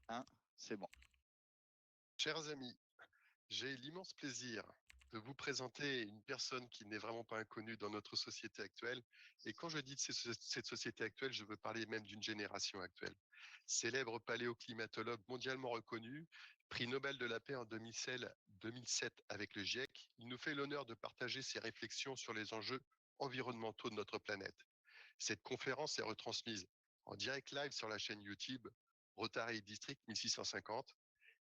1, c'est bon. Chers amis, j'ai l'immense plaisir de vous présenter une personne qui n'est vraiment pas inconnue dans notre société actuelle. Et quand je dis de cette société actuelle, je veux parler même d'une génération actuelle. Célèbre paléoclimatologue mondialement reconnu, prix Nobel de la paix en 2007 avec le GIEC, il nous fait l'honneur de partager ses réflexions sur les enjeux environnementaux de notre planète. Cette conférence est retransmise en direct live sur la chaîne YouTube Rotary District 1650.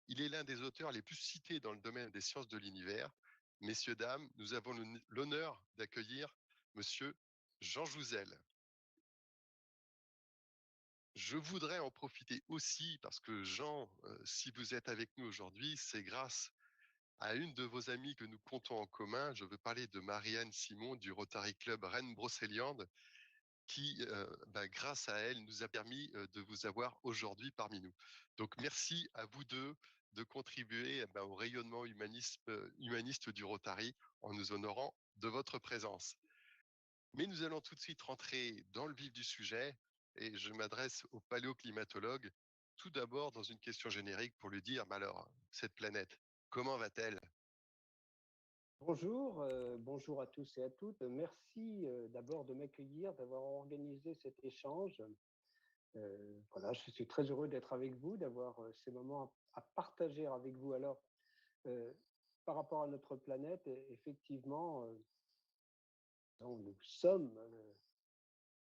Il est l'un des auteurs les plus cités dans le domaine des sciences de l'univers. Messieurs, dames, nous avons l'honneur d'accueillir Monsieur Jean Jouzel. Je voudrais en profiter aussi parce que Jean, si vous êtes avec nous aujourd'hui, c'est grâce à une de vos amies que nous comptons en commun. Je veux parler de Marianne Simon du Rotary Club Rennes-Brocéliande qui, grâce à elle, nous a permis de vous avoir aujourd'hui parmi nous. Donc, merci à vous deux de contribuer au rayonnement humaniste du Rotary en nous honorant de votre présence. Mais nous allons tout de suite rentrer dans le vif du sujet et je m'adresse au paléoclimatologue tout d'abord dans une question générique pour lui dire, alors, cette planète, comment va-t-elle? Bonjour, bonjour à tous et à toutes. Merci d'abord de m'accueillir, d'avoir organisé cet échange. Voilà, je suis très heureux d'être avec vous, d'avoir ces moments à partager avec vous. Alors, euh, par rapport à notre planète, effectivement, nous sommes,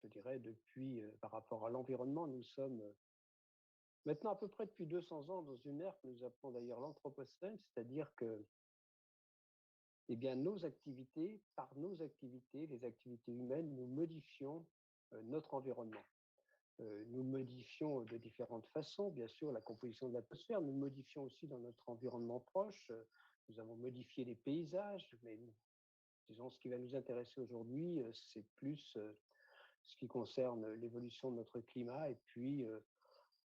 je dirais, depuis, par rapport à l'environnement, nous sommes maintenant à peu près depuis 200 ans dans une ère que nous appelons d'ailleurs l'anthropocène, c'est-à-dire que eh bien, par nos activités, les activités humaines, nous modifions notre environnement. Nous modifions de différentes façons, bien sûr, la composition de l'atmosphère, nous modifions aussi dans notre environnement proche. Nous avons modifié les paysages, mais disons, ce qui va nous intéresser aujourd'hui, c'est plus ce qui concerne l'évolution de notre climat et puis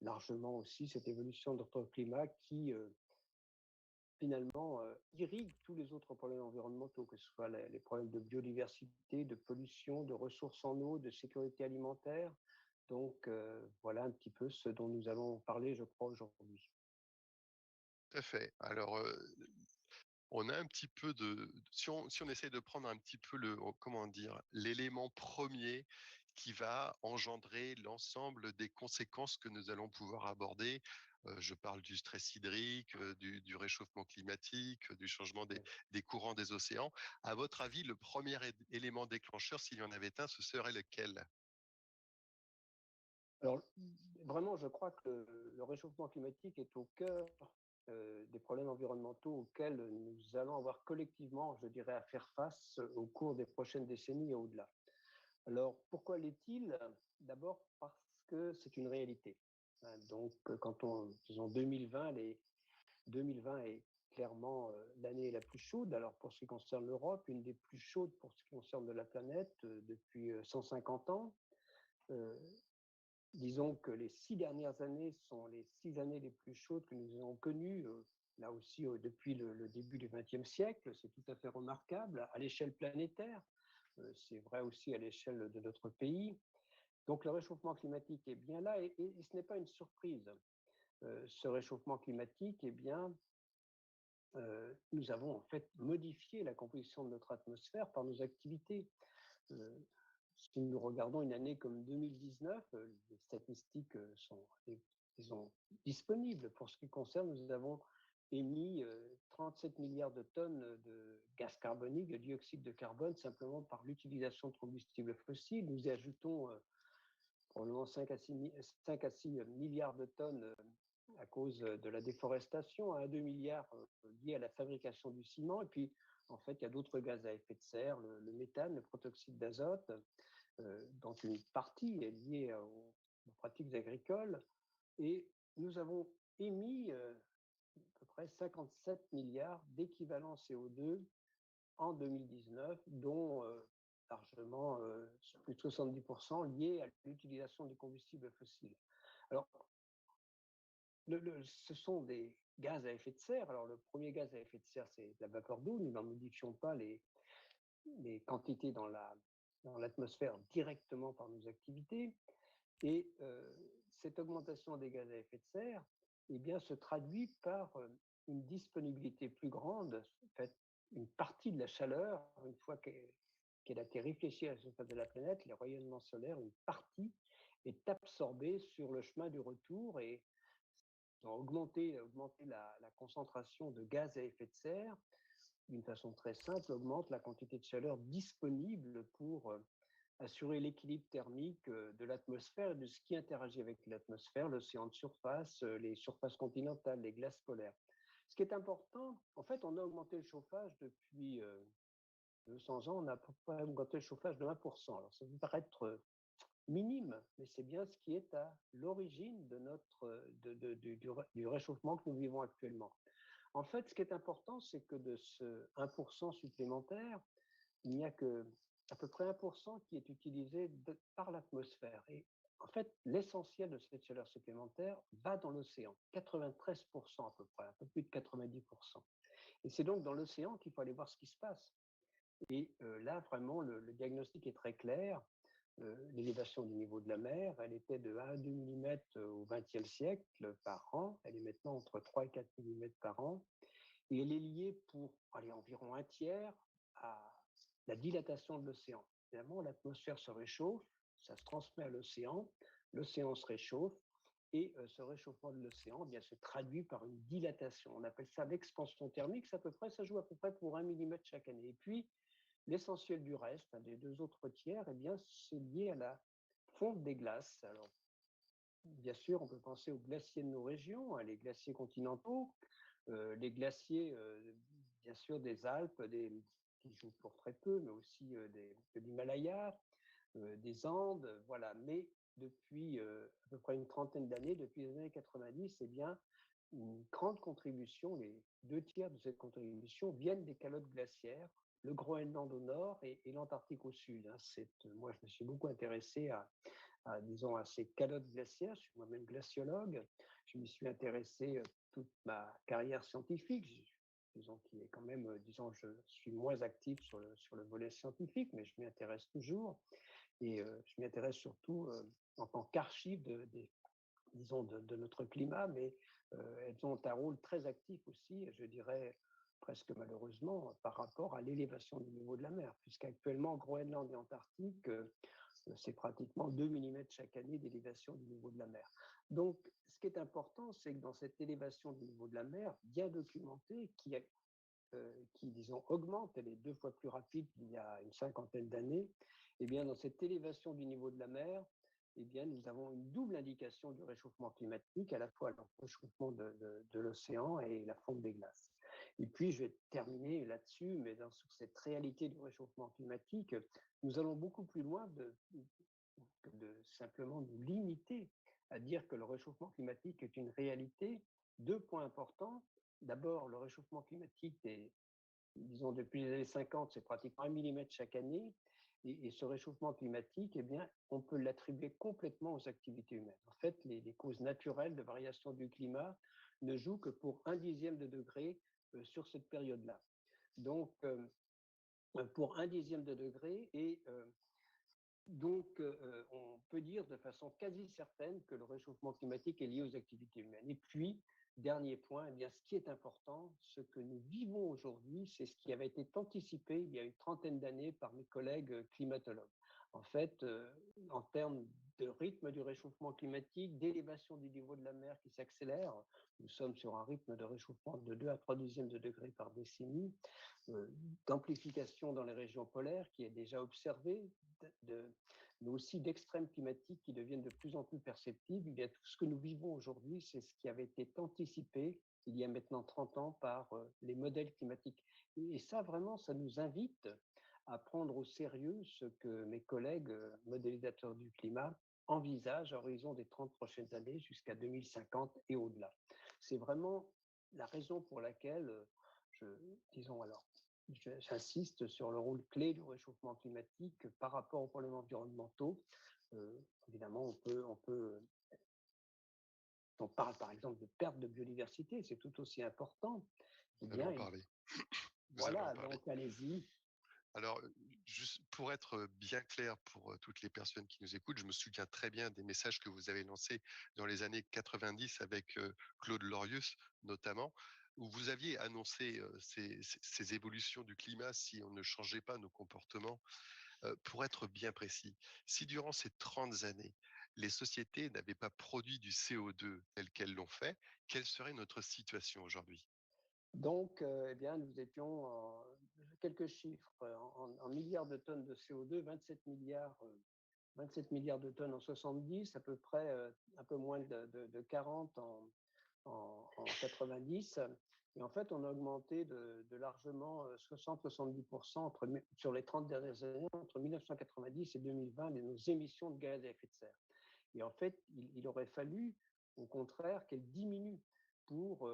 largement aussi cette évolution de notre climat qui finalement irrigue tous les autres problèmes environnementaux, que ce soit les problèmes de biodiversité, de pollution, de ressources en eau, de sécurité alimentaire. Donc voilà un petit peu ce dont nous allons parler, je crois, aujourd'hui. Tout à fait. Alors, on a un petit peu si on essaie de prendre un petit peu comment dire, l'élément premier qui va engendrer l'ensemble des conséquences que nous allons pouvoir aborder. Je parle du stress hydrique, du réchauffement climatique, du changement des courants des océans. À votre avis, le premier élément déclencheur, s'il y en avait un, ce serait lequel? Alors vraiment, je crois que le réchauffement climatique est au cœur des problèmes environnementaux auxquels nous allons avoir collectivement, je dirais, à faire face au cours des prochaines décennies et au-delà. Alors, pourquoi l'est-il? D'abord parce que c'est une réalité. Donc, quand disons 2020 est clairement l'année la plus chaude. Alors, pour ce qui concerne l'Europe, une des plus chaudes pour ce qui concerne de la planète depuis 150 ans. Euh, Disons que les 6 dernières années sont les 6 années les plus chaudes que nous avons connues, là aussi depuis le début du XXe siècle. C'est tout à fait remarquable à l'échelle planétaire. C'est vrai aussi à l'échelle de notre pays. Donc le réchauffement climatique est bien là et ce n'est pas une surprise. Ce réchauffement climatique, eh bien, nous avons en fait modifié la composition de notre atmosphère par nos activités. Euh, Si nous regardons une année comme 2019, les statistiques sont disons, disponibles. Pour ce qui concerne, nous avons émis 37 milliards de tonnes de gaz carbonique, de dioxyde de carbone, simplement par l'utilisation de combustibles fossiles. Nous y ajoutons probablement 5 à 6 milliards de tonnes à cause de la déforestation, 1 à 2 milliards liés à la fabrication du ciment. Et puis, en fait, il y a d'autres gaz à effet de serre, le méthane, le protoxyde d'azote, dont une partie est liée aux pratiques agricoles. Et nous avons émis à peu près 57 milliards d'équivalents CO2 en 2019, dont largement plus de 70% liés à l'utilisation des combustibles fossiles. Alors, ce sont des gaz à effet de serre. Alors, le premier gaz à effet de serre, c'est la vapeur d'eau. Nous n'en modifions pas les quantités dans l'atmosphère directement par nos activités. Et cette augmentation des gaz à effet de serre eh bien, se traduit par une disponibilité plus grande, en fait, une partie de la chaleur, une fois qu'elle a été réfléchie à la surface de la planète, les rayonnements solaires, une partie est absorbée sur le chemin du retour et augmenter la concentration de gaz à effet de serre d'une façon très simple, augmente la quantité de chaleur disponible pour assurer l'équilibre thermique de l'atmosphère et de ce qui interagit avec l'atmosphère, l'océan de surface, les surfaces continentales, les glaces polaires. Ce qui est important, en fait, on a augmenté le chauffage depuis 200 ans, on a à peu près augmenté le chauffage de 1%. Alors ça peut paraître minime, mais c'est bien ce qui est à l'origine de du réchauffement que nous vivons actuellement. En fait, ce qui est important, c'est que de ce 1% supplémentaire, il n'y a que à peu près 1% qui est utilisé par l'atmosphère. Et en fait, l'essentiel de cette chaleur supplémentaire va dans l'océan, 93% à peu près, un peu plus de 90%. Et c'est donc dans l'océan qu'il faut aller voir ce qui se passe. Et là, vraiment, le diagnostic est très clair. L'élévation du niveau de la mer, elle était de 1 à 2 mm au XXe siècle par an. Elle est maintenant entre 3 et 4 mm par an. Et elle est liée pour environ un tiers à la dilatation de l'océan. Évidemment, l'atmosphère se réchauffe, ça se transmet à l'océan se réchauffe, et ce réchauffement de l'océan se traduit par une dilatation. On appelle ça l'expansion thermique, ça joue à peu près pour 1 mm chaque année. Et puis, l'essentiel du reste, des deux autres tiers, c'est lié à la fonte des glaces. Alors, bien sûr, on peut penser aux glaciers de nos régions, les glaciers continentaux, les glaciers, bien sûr, des Alpes, qui jouent pour très peu, mais aussi de l'Himalaya, des Andes, voilà. Mais depuis à peu près une trentaine d'années, depuis les années 90, eh bien, une grande contribution, les deux tiers de cette contribution viennent des calottes glaciaires, le Groenland au nord et l'Antarctique au sud. Moi, je me suis beaucoup intéressé disons, à ces calottes glaciaires. Je suis moi-même glaciologue. Je m'y suis intéressé toute ma carrière scientifique. Disons qu'il est quand même, disons, je suis moins actif sur le volet scientifique, mais je m'y intéresse toujours. Et je m'y intéresse surtout en tant qu'archive disons, de notre climat, mais elles ont un rôle très actif aussi, je dirais presque malheureusement, par rapport à l'élévation du niveau de la mer, puisqu'actuellement, Groenland et Antarctique, c'est pratiquement 2 mm chaque année d'élévation du niveau de la mer. Donc, ce qui est important, c'est que dans cette élévation du niveau de la mer, bien documentée, disons, augmente, elle est 2 fois plus rapide qu'il y a une cinquantaine d'années, et bien, dans cette élévation du niveau de la mer, eh bien, nous avons une double indication du réchauffement climatique, à la fois le réchauffement de l'océan et la fonte des glaces. Et puis, je vais terminer là-dessus, mais sur cette réalité du réchauffement climatique, nous allons beaucoup plus loin que de simplement nous limiter à dire que le réchauffement climatique est une réalité. Deux points importants. D'abord, le réchauffement climatique disons, depuis les années 50, c'est pratiquement 1 mm chaque année. Et ce réchauffement climatique, eh bien, on peut l'attribuer complètement aux activités humaines. En fait, les causes naturelles de variation du climat ne jouent que pour 1/10 de degré sur cette période-là. Donc, pour 1/10 de degré, et donc, on peut dire de façon quasi certaine que le réchauffement climatique est lié aux activités humaines. Et puis, dernier point, eh bien, ce qui est important, ce que nous vivons aujourd'hui, c'est ce qui avait été anticipé il y a une trentaine d'années par mes collègues climatologues. En fait, en termes de rythme du réchauffement climatique, d'élévation du niveau de la mer qui s'accélère, nous sommes sur un rythme de réchauffement de 2 à 3/10 de degré par décennie, d'amplification dans les régions polaires qui est déjà observée, mais aussi d'extrêmes climatiques qui deviennent de plus en plus perceptibles. Il y a tout ce que nous vivons aujourd'hui, c'est ce qui avait été anticipé il y a maintenant 30 ans par les modèles climatiques. Et ça, vraiment, ça nous invite à prendre au sérieux ce que mes collègues modélisateurs du climat envisagent à horizon des 30 prochaines années jusqu'à 2050 et au-delà. C'est vraiment la raison pour laquelle disons alors, j'insiste sur le rôle clé du réchauffement climatique par rapport aux problèmes environnementaux. Évidemment, on parle par exemple de perte de biodiversité, c'est tout aussi important. Eh Nous allons bien, en parler. Nous allons en voilà, parler. donc allez-y. Alors, juste pour être bien clair pour toutes les personnes qui nous écoutent, je me souviens très bien des messages que vous avez lancés dans les années 90 avec Claude Lorius, notamment, où vous aviez annoncé ces évolutions du climat si on ne changeait pas nos comportements. Pour être bien précis, si durant ces 30 années, les sociétés n'avaient pas produit du CO2 tel qu'elles l'ont fait, quelle serait notre situation aujourd'hui? Donc, eh bien, nous étions quelques chiffres en milliards de tonnes de CO2, 27 milliards de tonnes en 70, à peu près un peu moins de 40 en 90. Et en fait, on a augmenté de largement 60-70% sur les 30 dernières années, entre 1990 et 2020, nos émissions de gaz à effet de serre. Et en fait, il aurait fallu, au contraire, qu'elles diminuent pour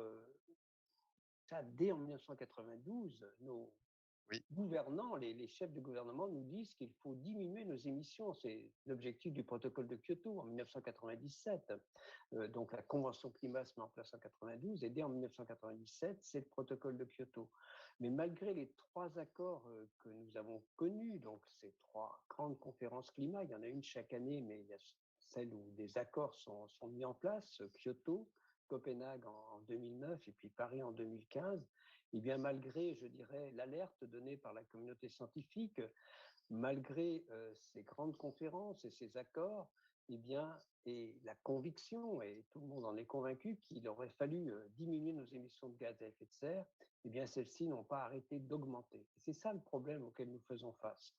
ça. Dès en 1992, nos Oui, gouvernants, les chefs de gouvernement nous disent qu'il faut diminuer nos émissions. C'est l'objectif du protocole de Kyoto en 1997. Donc la Convention climat se met en place en 92 et dès en 1997, c'est le protocole de Kyoto. Mais malgré les trois accords que nous avons connus, donc ces trois grandes conférences climat, il y en a une chaque année, mais il y a celle où des accords sont mis en place, Kyoto, Copenhague en 2009 et puis Paris en 2015, et bien malgré, je dirais, l'alerte donnée par la communauté scientifique, malgré ces grandes conférences et ces accords, eh bien, et la conviction, et tout le monde en est convaincu, qu'il aurait fallu diminuer nos émissions de gaz à effet de serre, eh bien, celles-ci n'ont pas arrêté d'augmenter. C'est ça le problème auquel nous faisons face.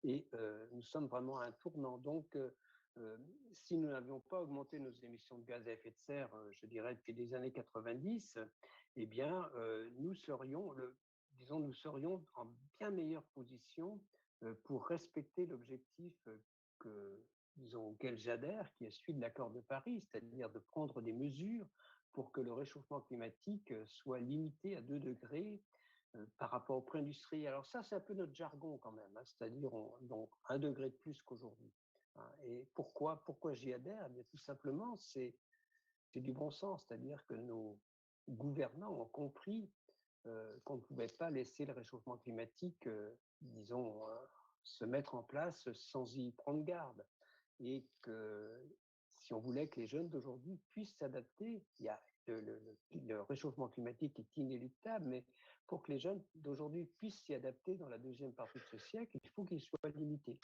Et nous sommes vraiment à un tournant. Donc, euh, si nous n'avions pas augmenté nos émissions de gaz à effet de serre, je dirais depuis les années 90, eh bien, nous serions en bien meilleure position pour respecter l'objectif que, disons, auquel j'adhère, qui est celui de l'accord de Paris, c'est-à-dire de prendre des mesures pour que le réchauffement climatique soit limité à 2 degrés par rapport au pré-industriel. Alors ça, c'est un peu notre jargon quand même, hein, c'est-à-dire donc 1 degré de plus qu'aujourd'hui. Hein. Et pourquoi j'y adhère? Eh bien, tout simplement, c'est du bon sens, c'est-à-dire que nos gouvernants ont compris qu'on ne pouvait pas laisser le réchauffement climatique, disons, se mettre en place sans y prendre garde. Et que si on voulait que les jeunes d'aujourd'hui puissent s'adapter, il y a le réchauffement climatique est inéluctable, mais pour que les jeunes d'aujourd'hui puissent s'y adapter dans la deuxième partie de ce siècle, il faut qu'ils soient limités.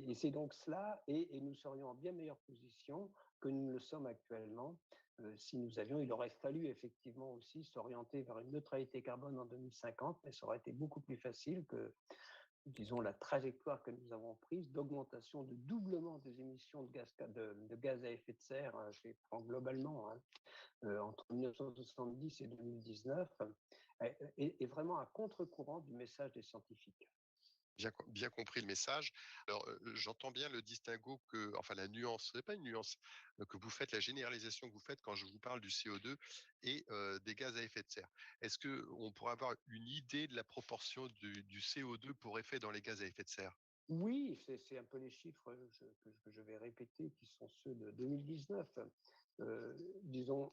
Et c'est donc cela, et nous serions en bien meilleure position que nous ne le sommes actuellement. Si nous avions, il aurait fallu effectivement aussi s'orienter vers une neutralité carbone en 2050, mais ça aurait été beaucoup plus facile que, disons, la trajectoire que nous avons prise d'augmentation, de doublement des émissions de gaz à effet de serre, je les prends globalement, hein, entre 1970 et 2019, est vraiment à contre-courant du message des scientifiques. bien compris le message. Alors, j'entends bien le distinguo enfin la nuance, ce n'est pas une nuance, que vous faites, la généralisation que vous faites quand je vous parle du CO2 et des gaz à effet de serre. Est-ce qu'on pourrait avoir une idée de la proportion du CO2 pour effet dans les gaz à effet de serre? Oui, c'est un peu les chiffres que je vais répéter, qui sont ceux de 2019. Disons,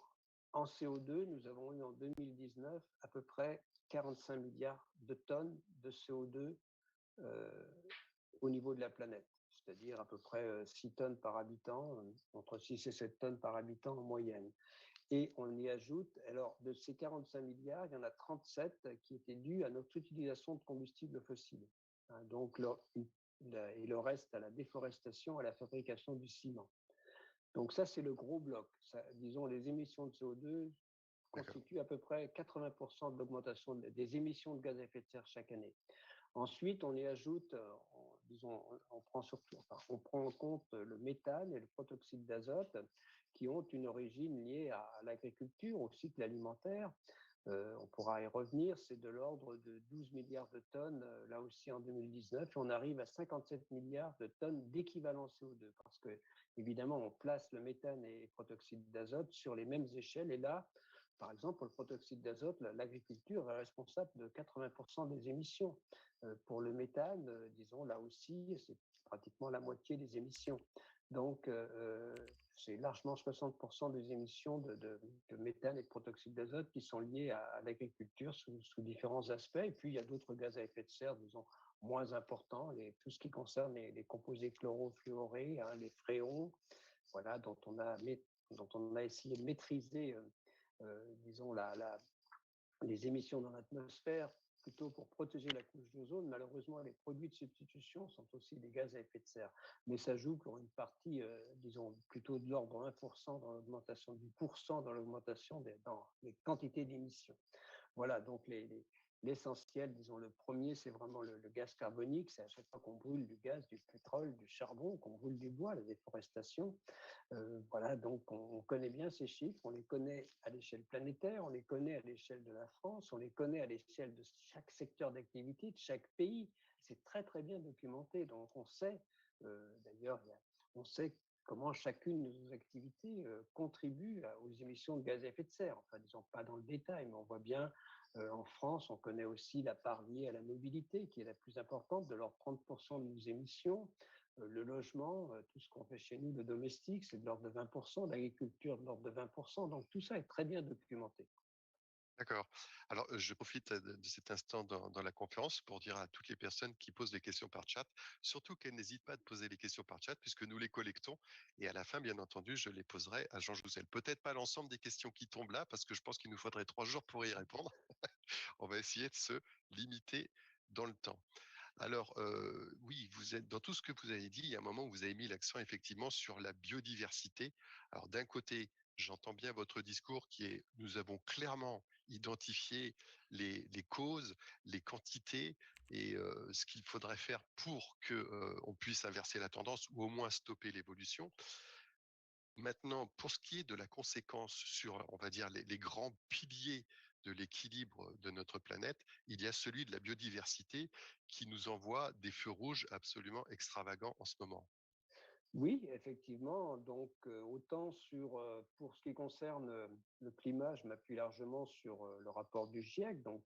en CO2, nous avons eu en 2019 à peu près 45 milliards de tonnes de CO2 euh, au niveau de la planète, c'est-à-dire à peu près 6 tonnes par habitant, entre 6 et 7 tonnes par habitant en moyenne. Et on y ajoute, alors de ces 45 milliards, il y en a 37 qui étaient dus à notre utilisation de combustibles fossiles. Hein, donc, et le reste à la déforestation, à la fabrication du ciment. Donc ça, c'est le gros bloc. Ça, disons, les émissions de CO2 D'accord. constituent à peu près 80% de l'augmentation des émissions de gaz à effet de serre chaque année. Ensuite, on y ajoute, disons, on prend surtout, enfin, on prend en compte le méthane et le protoxyde d'azote qui ont une origine liée à l'agriculture, au cycle alimentaire. On pourra y revenir, c'est de l'ordre de 12 milliards de tonnes, là aussi en 2019, et on arrive à 57 milliards de tonnes d'équivalent CO2, parce que, évidemment, on place le méthane et le protoxyde d'azote sur les mêmes échelles, et là, par exemple, pour le protoxyde d'azote, l'agriculture est responsable de 80% des émissions. Pour le méthane, disons, là aussi, c'est pratiquement la moitié des émissions. Donc, c'est largement 60% des émissions de méthane et de protoxyde d'azote qui sont liées à l'agriculture sous différents aspects. Et puis, il y a d'autres gaz à effet de serre, disons, moins importants, tout ce qui concerne les composés chlorofluorés, hein, les fréons, voilà, dont on a essayé de maîtriser, disons, les émissions dans l'atmosphère, plutôt pour protéger la couche d'ozone. Malheureusement, les produits de substitution sont aussi des gaz à effet de serre, mais ça joue pour une partie, disons, plutôt de l'ordre de 1% dans l'augmentation, 10% dans l'augmentation dans les quantités d'émissions. Voilà, donc l'essentiel, disons, le premier, c'est vraiment le gaz carbonique. C'est à chaque fois qu'on brûle du gaz, du pétrole, du charbon, qu'on brûle du bois, la déforestation. Voilà, donc on connaît bien ces chiffres, on les connaît à l'échelle planétaire, on les connaît à l'échelle de la France, on les connaît à l'échelle de chaque secteur d'activité, de chaque pays. C'est très très bien documenté, donc on sait, d'ailleurs, on sait comment chacune de nos activités contribue aux émissions de gaz à effet de serre. Enfin, disons pas dans le détail, mais on voit bien en France, on connaît aussi la part liée à la mobilité, qui est la plus importante, de l'ordre de 30% de nos émissions. Le logement, tout ce qu'on fait chez nous, le domestique, c'est de l'ordre de 20%, l'agriculture de l'ordre de 20%. Donc tout ça est très bien documenté. D'accord. Alors, je profite de cet instant dans la conférence pour dire à toutes les personnes qui posent des questions par chat, surtout qu'elles n'hésitent pas à poser les questions par chat, puisque nous les collectons. Et à la fin, bien entendu, je les poserai à Jean Jouzel. Peut-être pas l'ensemble des questions qui tombent là, parce que je pense qu'il nous faudrait 3 jours pour y répondre. On va essayer de se limiter dans le temps. Alors, oui, vous êtes dans tout ce que vous avez dit, il y a un moment où vous avez mis l'accent effectivement sur la biodiversité. Alors, d'un côté, j'entends bien votre discours qui est: nous avons clairement identifié les causes, les quantités et ce qu'il faudrait faire pour que on puisse inverser la tendance ou au moins stopper l'évolution. Maintenant, pour ce qui est de la conséquence sur, on va dire, les grands piliers de l'équilibre de notre planète, il y a celui de la biodiversité qui nous envoie des feux rouges absolument extravagants en ce moment. Oui, effectivement. Donc, autant pour ce qui concerne le climat, je m'appuie largement sur le rapport du GIEC. Donc,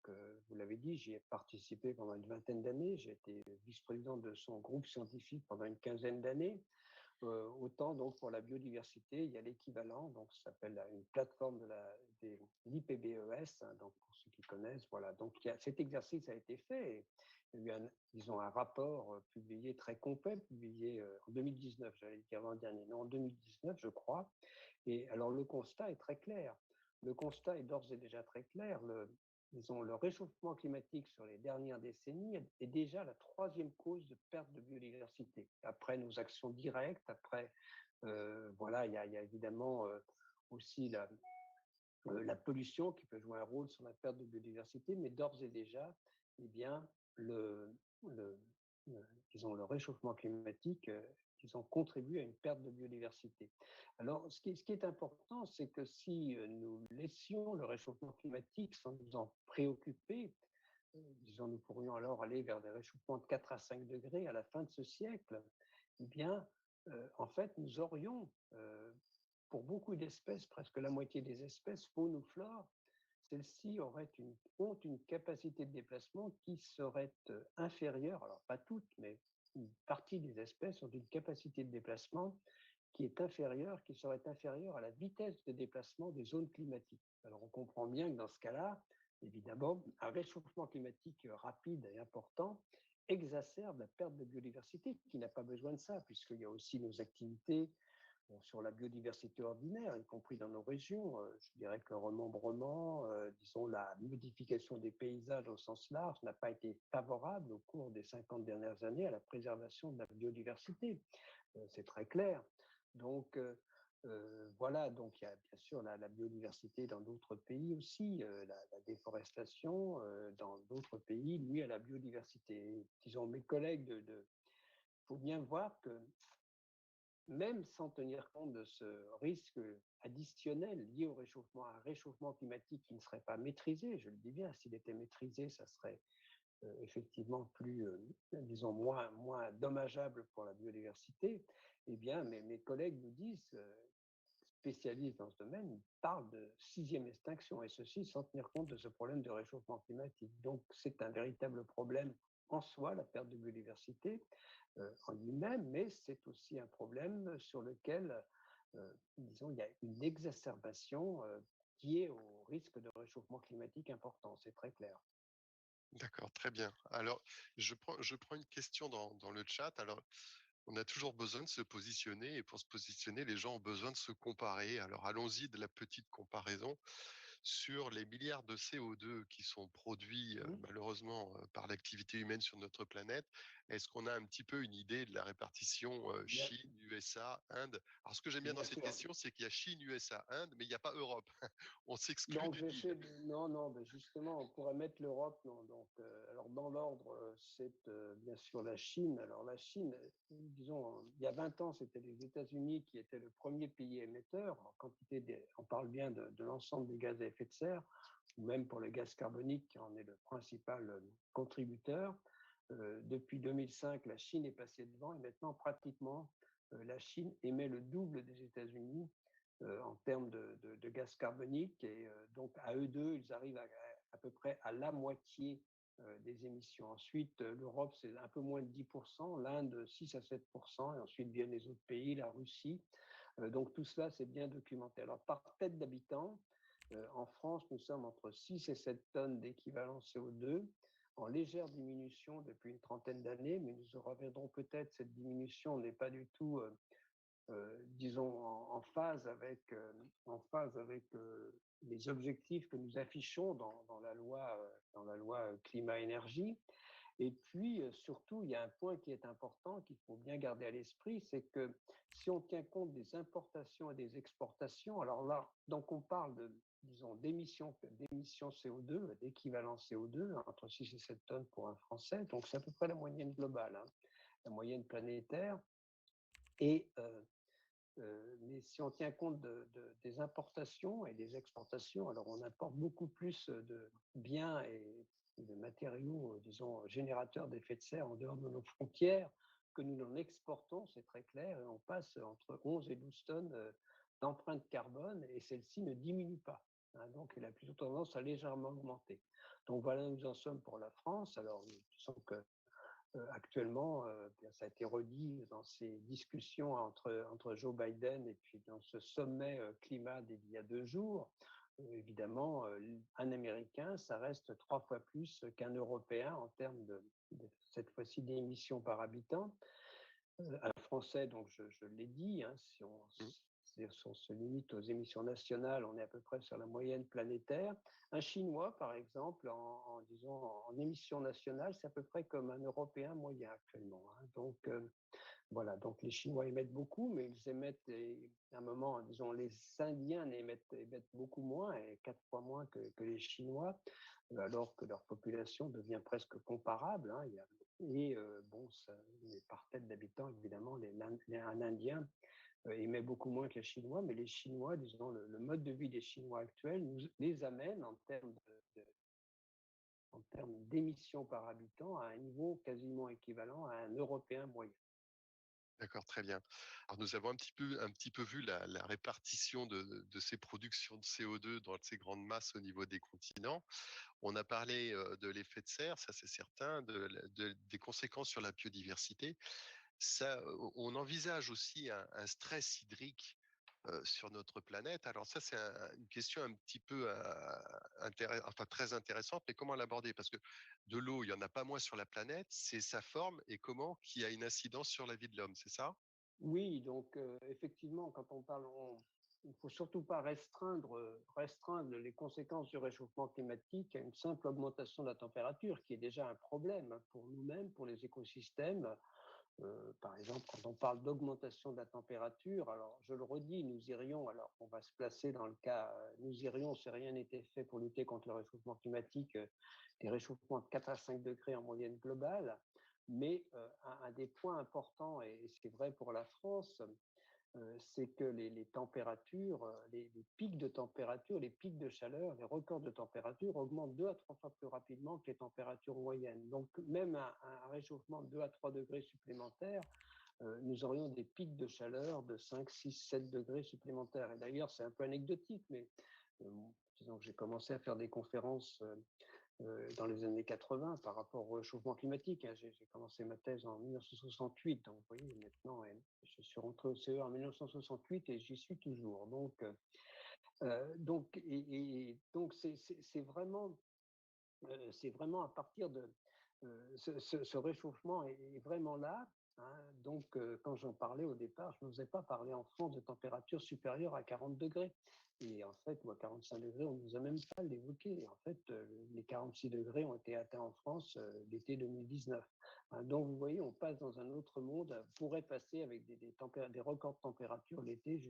vous l'avez dit, j'y ai participé pendant une vingtaine d'années. J'ai été vice-président de son groupe scientifique pendant une quinzaine d'années. Autant donc pour la biodiversité, il y a l'équivalent, donc ça s'appelle une plateforme de l'IPBES, hein, donc pour ceux qui connaissent, voilà. Donc cet exercice a été fait. Et il y a eu disons, un rapport publié très complet, publié en 2019, j'allais dire l'an-dernier, non, en 2019, je crois. Et alors le constat est très clair. Le constat est d'ores et déjà très clair. Disons, le réchauffement climatique sur les dernières décennies est déjà la troisième cause de perte de biodiversité. Après nos actions directes, après, voilà, il y a évidemment aussi la pollution qui peut jouer un rôle sur la perte de biodiversité, mais d'ores et déjà, eh bien, le, disons, le réchauffement climatique disons, contribue à une perte de biodiversité. Alors, ce qui est important, c'est que si nous laissions le réchauffement climatique sans nous en préoccuper, disons, nous pourrions alors aller vers des réchauffements de 4 à 5 degrés à la fin de ce siècle, eh bien, en fait, nous aurions pour beaucoup d'espèces, presque la moitié des espèces, faune ou flore, celles-ci ont une capacité de déplacement qui serait inférieure, alors pas toutes, mais une partie des espèces ont une capacité de déplacement qui serait inférieure à la vitesse de déplacement des zones climatiques. Alors on comprend bien que dans ce cas-là, évidemment, un réchauffement climatique rapide et important exacerbe la perte de biodiversité qui n'a pas besoin de ça, puisqu'il y a aussi nos activités sur la biodiversité ordinaire, y compris dans nos régions. Je dirais que le remembrement, disons la modification des paysages au sens large n'a pas été favorable au cours des 50 dernières années à la préservation de la biodiversité. C'est très clair. Donc, voilà, donc il y a bien sûr la biodiversité dans d'autres pays aussi, la déforestation dans d'autres pays nuit à la biodiversité. Disons, mes collègues faut bien voir que même sans tenir compte de ce risque additionnel lié au réchauffement, à un réchauffement climatique qui ne serait pas maîtrisé, je le dis bien, s'il était maîtrisé, ça serait effectivement plus, disons, moins dommageable pour la biodiversité, eh bien, mes collègues nous disent, spécialistes dans ce domaine, parlent de sixième extinction, et ceci sans tenir compte de ce problème de réchauffement climatique. Donc, c'est un véritable problème en soi, la perte de biodiversité en lui-même, mais c'est aussi un problème sur lequel, disons, il y a une exacerbation liée au risque de réchauffement climatique important, c'est très clair. D'accord, très bien. Alors, je prends une question dans le chat. Alors, on a toujours besoin de se positionner et pour se positionner, les gens ont besoin de se comparer. Alors, allons-y de la petite comparaison sur les milliards de CO2 qui sont produits Mmh. malheureusement par l'activité humaine sur notre planète. Est-ce qu'on a un petit peu une idée de la répartition Bien, Chine, USA, Inde? Alors, ce que j'aime bien dans bien cette sûr. question, c'est qu'il y a Chine, USA, Inde, mais il n'y a pas Europe. On s'exclut Donc d'une île. j'essaie de non, non, mais justement, on pourrait mettre l'Europe, non, donc alors dans l'ordre, c'est, bien sûr la Chine. Alors la Chine, disons, il y a 20 ans, c'était les États-Unis qui étaient le premier pays émetteur en quantité on parle bien de l'ensemble des gaz à effet de serre, ou même pour les gaz carboniques qui en est le principal, contributeur. Depuis 2005, la Chine est passée devant et maintenant pratiquement, la Chine émet le double des États-Unis en termes de gaz carbonique. Et donc, à eux deux, ils arrivent à peu près à la moitié des émissions. Ensuite, l'Europe, c'est un peu moins de 10%, l'Inde 6 à 7%, et ensuite viennent les autres pays, la Russie. Donc, tout cela, c'est bien documenté. Alors, par tête d'habitant, en France, nous sommes entre 6 et 7 tonnes d'équivalent CO2, en légère diminution depuis une trentaine d'années, mais nous reviendrons peut-être, cette diminution n'est pas du tout disons, en phase avec les objectifs que nous affichons dans la loi climat-énergie. Et puis, surtout, il y a un point qui est important, qu'il faut bien garder à l'esprit, c'est que si on tient compte des importations et des exportations, alors là, donc on parle de, disons, d'émissions CO2, d'équivalent CO2, entre 6 et 7 tonnes pour un Français, donc c'est à peu près la moyenne globale, hein, la moyenne planétaire. Et mais si on tient compte des importations et des exportations, alors on importe beaucoup plus de biens et de matériaux, disons, générateurs d'effets de serre en dehors de nos frontières que nous n'en exportons, c'est très clair, et on passe entre 11 et 12 tonnes d'empreinte carbone, et celle-ci ne diminue pas, hein, donc elle a plutôt tendance à légèrement augmenter. Donc voilà où nous en sommes pour la France. Alors, nous sens que actuellement, ça a été redit dans ces discussions entre Joe Biden et puis dans ce sommet climat d'il y a 2 jours. Évidemment, un Américain, ça reste 3 fois plus qu'un Européen en termes cette fois-ci d'émissions par habitant. Un Français, donc je l'ai dit, hein, Mm. si on se limite aux émissions nationales, on est à peu près sur la moyenne planétaire. Un Chinois, par exemple, disons, en émissions nationales, c'est à peu près comme un Européen moyen actuellement, hein. Donc, voilà, donc les Chinois émettent beaucoup, mais ils émettent, à un moment, disons, les Indiens émettent beaucoup moins, et 4 fois moins que les Chinois, alors que leur population devient presque comparable, hein. Et bon, ça, par tête d'habitant, évidemment, un Indien émet beaucoup moins que les Chinois, mais les Chinois, disons, le mode de vie des Chinois actuels nous les amène en termes d'émissions par habitant à un niveau quasiment équivalent à un Européen moyen. D'accord, très bien. Alors nous avons un petit peu vu la répartition de ces productions de CO2 dans ces grandes masses au niveau des continents. On a parlé de l'effet de serre, ça c'est certain, des conséquences sur la biodiversité. Ça, on envisage aussi un stress hydrique sur notre planète. Alors ça, c'est une question un petit peu enfin, très intéressante, mais comment l'aborder? Parce que de l'eau, il n'y en a pas moins sur la planète, c'est sa forme et comment qui a une incidence sur la vie de l'homme, c'est ça? Oui, donc effectivement, quand on parle, il ne faut surtout pas restreindre les conséquences du réchauffement climatique à une simple augmentation de la température, qui est déjà un problème pour nous-mêmes, pour les écosystèmes. Par exemple, quand on parle d'augmentation de la température, alors je le redis, nous irions, alors on va se placer dans le cas, nous irions, si rien n'était fait pour lutter contre le réchauffement climatique, des réchauffements de 4 à 5 degrés en moyenne globale. Mais un des points importants, et c'est vrai pour la France, c'est que les températures, les pics de température, les pics de chaleur, les records de température augmentent 2 à 3 fois plus rapidement que les températures moyennes. Donc même un réchauffement de 2 à 3 degrés supplémentaires, nous aurions des pics de chaleur de 5, 6, 7 degrés supplémentaires. Et d'ailleurs, c'est un peu anecdotique, mais euh, disons que j'ai commencé à faire des conférences dans les années 80 par rapport au réchauffement climatique, hein. J'ai commencé ma thèse en 1968, donc vous voyez, maintenant, je suis rentré au CE en 1968 et j'y suis toujours. Donc, donc c'est vraiment C'est vraiment à partir de ce réchauffement est vraiment là. Hein. Donc, quand j'en parlais au départ, je n'osais pas parler en France de température supérieure à 40 degrés. Et en fait, ou à 45 degrés, on ne nous a même pas l'évoqué. En fait, les 46 degrés ont été atteints en France l'été 2019. Hein. Donc, vous voyez, on passe dans un autre monde. On pourrait passer avec des records de température l'été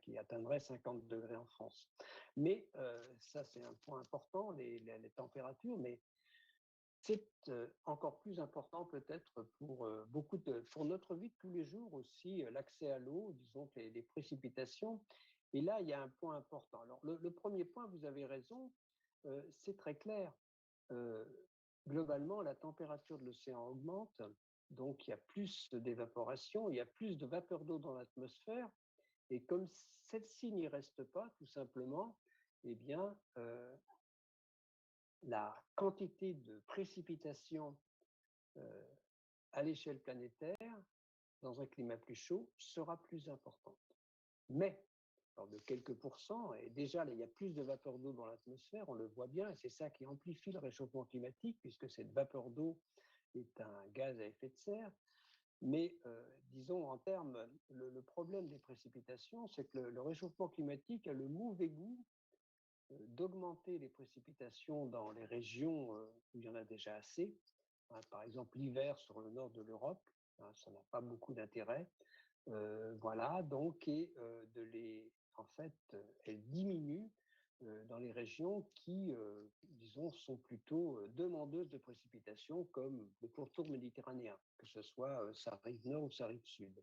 qui atteindraient 50 degrés en France. Mais ça, c'est un point important, les températures, mais c'est encore plus important peut-être pour notre vie de tous les jours aussi, l'accès à l'eau, disons que les précipitations. Et là, il y a un point important. Alors, le premier point, vous avez raison, c'est très clair. Euh, Globalement, la température de l'océan augmente, donc il y a plus d'évaporation, il y a plus de vapeur d'eau dans l'atmosphère, et comme celle-ci n'y reste pas, tout simplement, eh bien, la quantité de précipitations euh, à l'échelle planétaire, dans un climat plus chaud, sera plus importante. Mais, alors de quelques pourcents, et déjà il y a plus de vapeur d'eau dans l'atmosphère, on le voit bien, et c'est ça qui amplifie le réchauffement climatique, puisque cette vapeur d'eau est un gaz à effet de serre. Mais disons, en termes, le problème des précipitations, c'est que le réchauffement climatique a le mauvais goût d'augmenter les précipitations dans les régions où il y en a déjà assez. Hein, par exemple, l'hiver sur le nord de l'Europe, hein, ça n'a pas beaucoup d'intérêt. Voilà, donc, en fait, elle diminue dans les régions qui, disons, sont plutôt demandeuses de précipitations, comme le pourtour méditerranéen, que ce soit sa rive nord ou sa rive sud.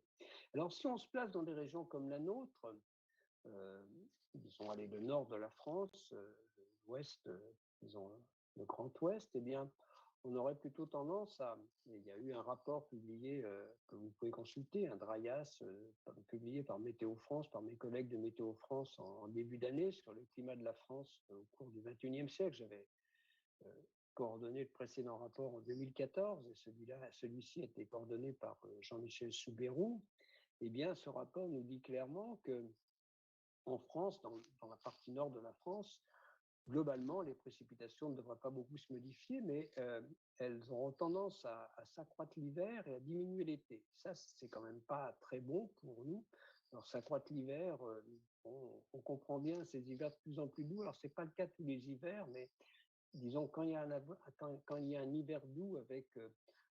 Alors, si on se place dans des régions comme la nôtre, euh, disons, aller le nord de la France, l'ouest, disons, le Grand Ouest, eh bien, on aurait plutôt tendance à. Il y a eu un rapport publié que vous pouvez consulter, un DRAIAS, publié par Météo France, par mes collègues de Météo France en début d'année sur le climat de la France au cours du XXIe siècle. J'avais euh, coordonné le précédent rapport en 2014 et celui-ci a été coordonné par Jean-Michel Soubérou. Eh bien, ce rapport nous dit clairement que en France, dans la partie nord de la France, globalement, les précipitations ne devraient pas beaucoup se modifier, mais elles auront tendance à s'accroître l'hiver et à diminuer l'été. Ça, c'est quand même pas très bon pour nous. Alors, s'accroître l'hiver, on comprend bien ces hivers de plus en plus doux. Alors, c'est pas le cas tous les hivers, mais disons, quand il y a un hiver doux avec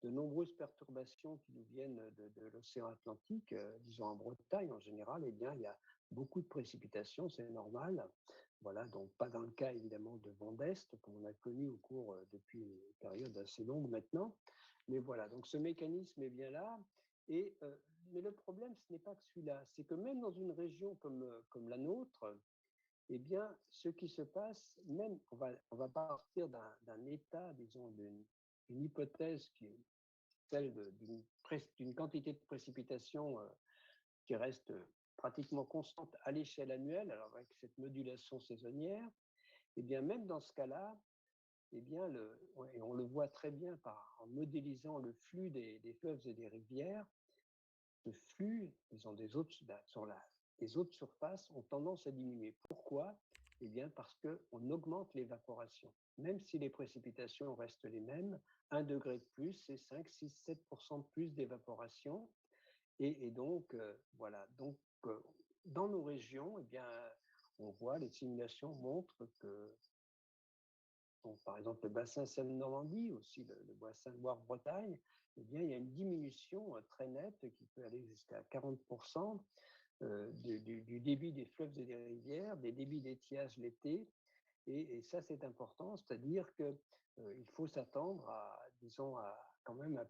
de nombreuses perturbations qui nous viennent de l'océan Atlantique, disons en Bretagne en général, eh bien, il y a beaucoup de précipitations, c'est normal. Voilà, donc pas dans le cas évidemment de vent d'Est, comme on a connu au cours depuis une période assez longue maintenant. Mais voilà, donc ce mécanisme est bien là. Et, mais le problème, ce n'est pas que celui-là, c'est que même dans une région comme la nôtre, eh bien, ce qui se passe, même, on va partir d'un état, disons, d'une hypothèse qui est celle d'une quantité de précipitation qui reste pratiquement constante à l'échelle annuelle, alors avec cette modulation saisonnière, eh bien, même dans ce cas-là, eh bien, et on le voit très bien en modélisant le flux des fleuves et des rivières, le flux, disons, les eaux de surface ont tendance à diminuer. Pourquoi? Eh bien, parce qu'on augmente l'évaporation. Même si les précipitations restent les mêmes, 1 degré de plus, c'est 5, 6, 7% de plus d'évaporation. Et donc, voilà. Donc, dans nos régions, eh bien, on voit, les simulations montrent que, donc, par exemple, le bassin Seine-Normandie, aussi le bassin Loire-Bretagne, eh bien, il y a une diminution très nette qui peut aller jusqu'à 40% du débit des fleuves et des rivières, des débits d'étiage l'été. Et ça, c'est important, c'est-à-dire qu'il faut s'attendre disons, quand même à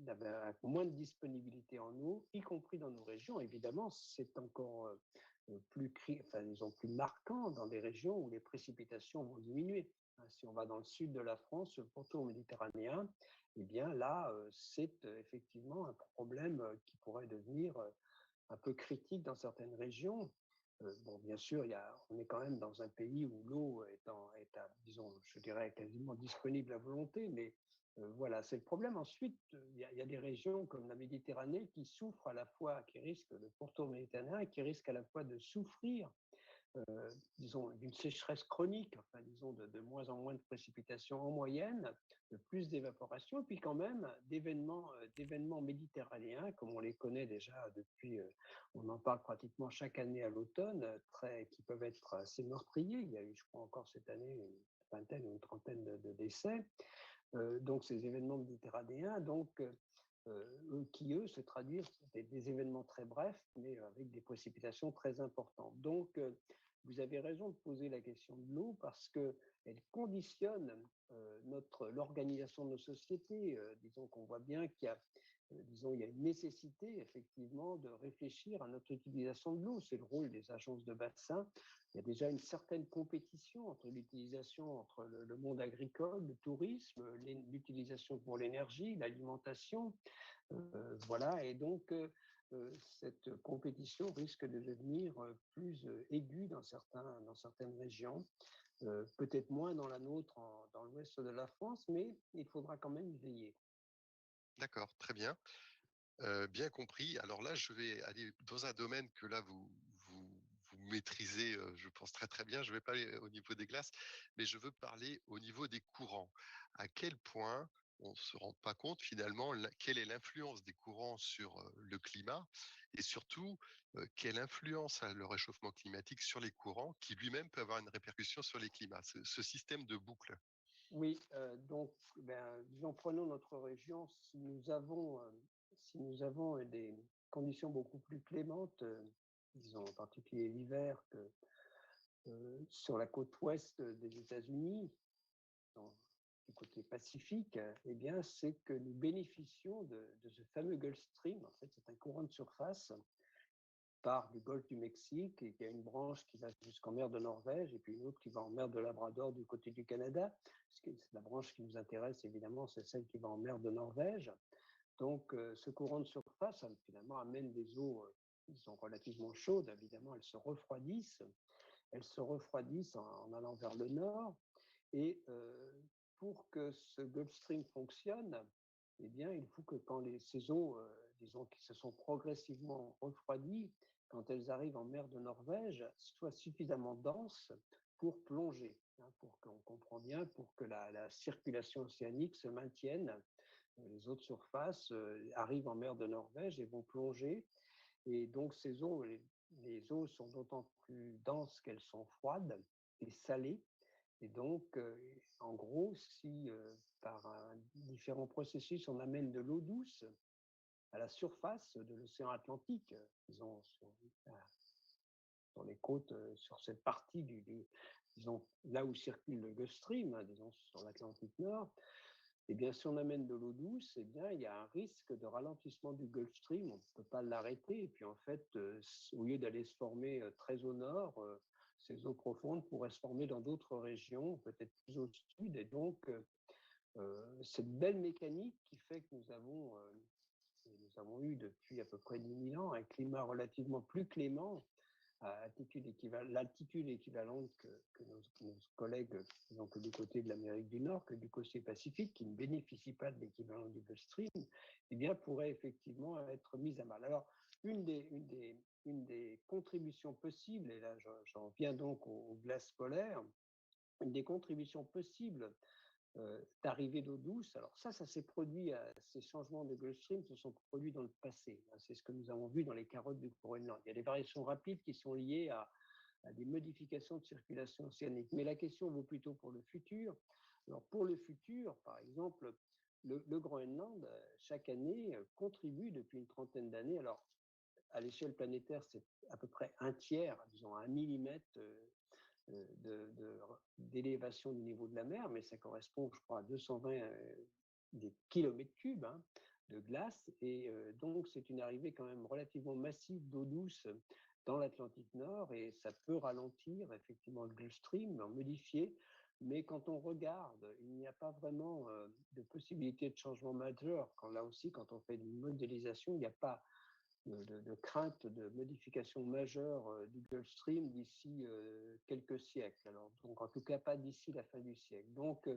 à moins de disponibilité en eau, y compris dans nos régions. Évidemment, c'est encore disons, plus marquant dans des régions où les précipitations vont diminuer. Si on va dans le sud de la France, sur le pourtour méditerranéen, eh bien là, c'est effectivement un problème qui pourrait devenir un peu critique dans certaines régions. Bon, bien sûr, on est quand même dans un pays où l'eau disons, je dirais, quasiment disponible à volonté, mais voilà, c'est le problème. Ensuite, il y a des régions comme la Méditerranée qui souffrent à la fois, qui risquent le pourtour méditerranéen et qui risquent à la fois de souffrir disons, d'une sécheresse chronique, enfin, disons, de moins en moins de précipitations en moyenne, de plus d'évaporation, et puis quand même d'événements méditerranéens, comme on les connaît déjà depuis, on en parle pratiquement chaque année à l'automne, qui peuvent être assez meurtriers. Il y a eu, je crois, encore cette année, une vingtaine ou une trentaine de décès. Donc, ces événements méditerranéens, qui, eux, se traduisent des événements très brefs, mais avec des précipitations très importantes. Donc, vous avez raison de poser la question de l'eau parce qu'elle conditionne l'organisation de nos sociétés. Disons qu'on voit bien qu'il y a, disons, il y a une nécessité effectivement de réfléchir à notre utilisation de l'eau. C'est le rôle des agences de bassin. Il y a déjà une certaine compétition entre l'utilisation, entre le monde agricole, le tourisme, l'utilisation pour l'énergie, l'alimentation. Voilà, et donc cette compétition risque de devenir plus aiguë dans certaines régions, peut-être moins dans la nôtre, dans l'ouest de la France, mais il faudra quand même y veiller. D'accord, très bien. Bien compris. Alors là, je vais aller dans un domaine que là, vous maîtrisez, je pense très, très bien. Je ne vais pas aller au niveau des glaces, mais je veux parler au niveau des courants. À quel point on ne se rend pas compte finalement quelle est l'influence des courants sur le climat et surtout quelle influence a le réchauffement climatique sur les courants qui lui-même peut avoir une répercussion sur les climats. Ce système de boucle. Oui, donc, ben, disons, prenons notre région. Si nous avons des conditions beaucoup plus clémentes, disons en particulier l'hiver, que sur la côte ouest des États-Unis, du côté Pacifique, eh bien, c'est que nous bénéficions de ce fameux Gulf Stream. En fait, c'est un courant de surface part du golfe du Mexique et qui a une branche qui va jusqu'en mer de Norvège et puis une autre qui va en mer de Labrador du côté du Canada. C'est la branche qui nous intéresse évidemment, c'est celle qui va en mer de Norvège. Donc, ce courant de surface, finalement, amène des eaux qui sont relativement chaudes. Évidemment, elles se refroidissent en allant vers le nord. Et pour que ce Gulf Stream fonctionne, eh bien, il faut que quand les saisons, disons, qui se sont progressivement refroidies, quand elles arrivent en mer de Norvège, soient suffisamment denses pour plonger, hein, pour qu'on comprend bien, pour que la circulation océanique se maintienne. Les eaux de surface arrivent en mer de Norvège et vont plonger. Et donc, les eaux sont d'autant plus denses qu'elles sont froides et salées. Et donc, en gros, si par différents processus, on amène de l'eau douce à la surface de l'océan Atlantique, disons sur les côtes, sur cette partie disons, là où circule le Gulf Stream, hein, disons sur l'Atlantique Nord, eh bien, si on amène de l'eau douce, eh bien, il y a un risque de ralentissement du Gulf Stream. On ne peut pas l'arrêter. Et puis, en fait, au lieu d'aller se former très au nord, ces eaux profondes pourraient se former dans d'autres régions, peut-être plus au sud. Et donc, cette belle mécanique qui fait que nous avons eu depuis à peu près 10 000 ans un climat relativement plus clément, à l'altitude équivalente que nos collègues, donc du côté de l'Amérique du Nord, que du côté Pacifique, qui ne bénéficient pas de l'équivalent du Gulf Stream, eh bien, pourrait effectivement être mise à mal. Alors, une des contributions possibles, et là j'en viens donc aux glaces polaires, une des contributions possibles d'arrivée d'eau douce. Alors ça s'est produit, ces changements de Gulf Stream se sont produits dans le passé. C'est ce que nous avons vu dans les carottes du Groenland. Il y a des variations rapides qui sont liées à des modifications de circulation océanique. Mais la question vaut plutôt pour le futur. Alors pour le futur, par exemple, le Groenland, chaque année, contribue depuis une trentaine d'années. Alors, à l'échelle planétaire, c'est à peu près un tiers, disons 1 millimètre d'élévation du niveau de la mer, mais ça correspond, je crois, à 220 des kilomètres cubes, hein, de glace. Et donc, c'est une arrivée quand même relativement massive d'eau douce dans l'Atlantique Nord et ça peut ralentir effectivement le Gulf Stream, en modifier. Mais quand on regarde, il n'y a pas vraiment de possibilité de changement majeur. Là aussi, quand on fait une modélisation, il n'y a pas de crainte de modification majeure du Gulf Stream d'ici quelques siècles. Alors, donc, en tout cas, pas d'ici la fin du siècle. Donc,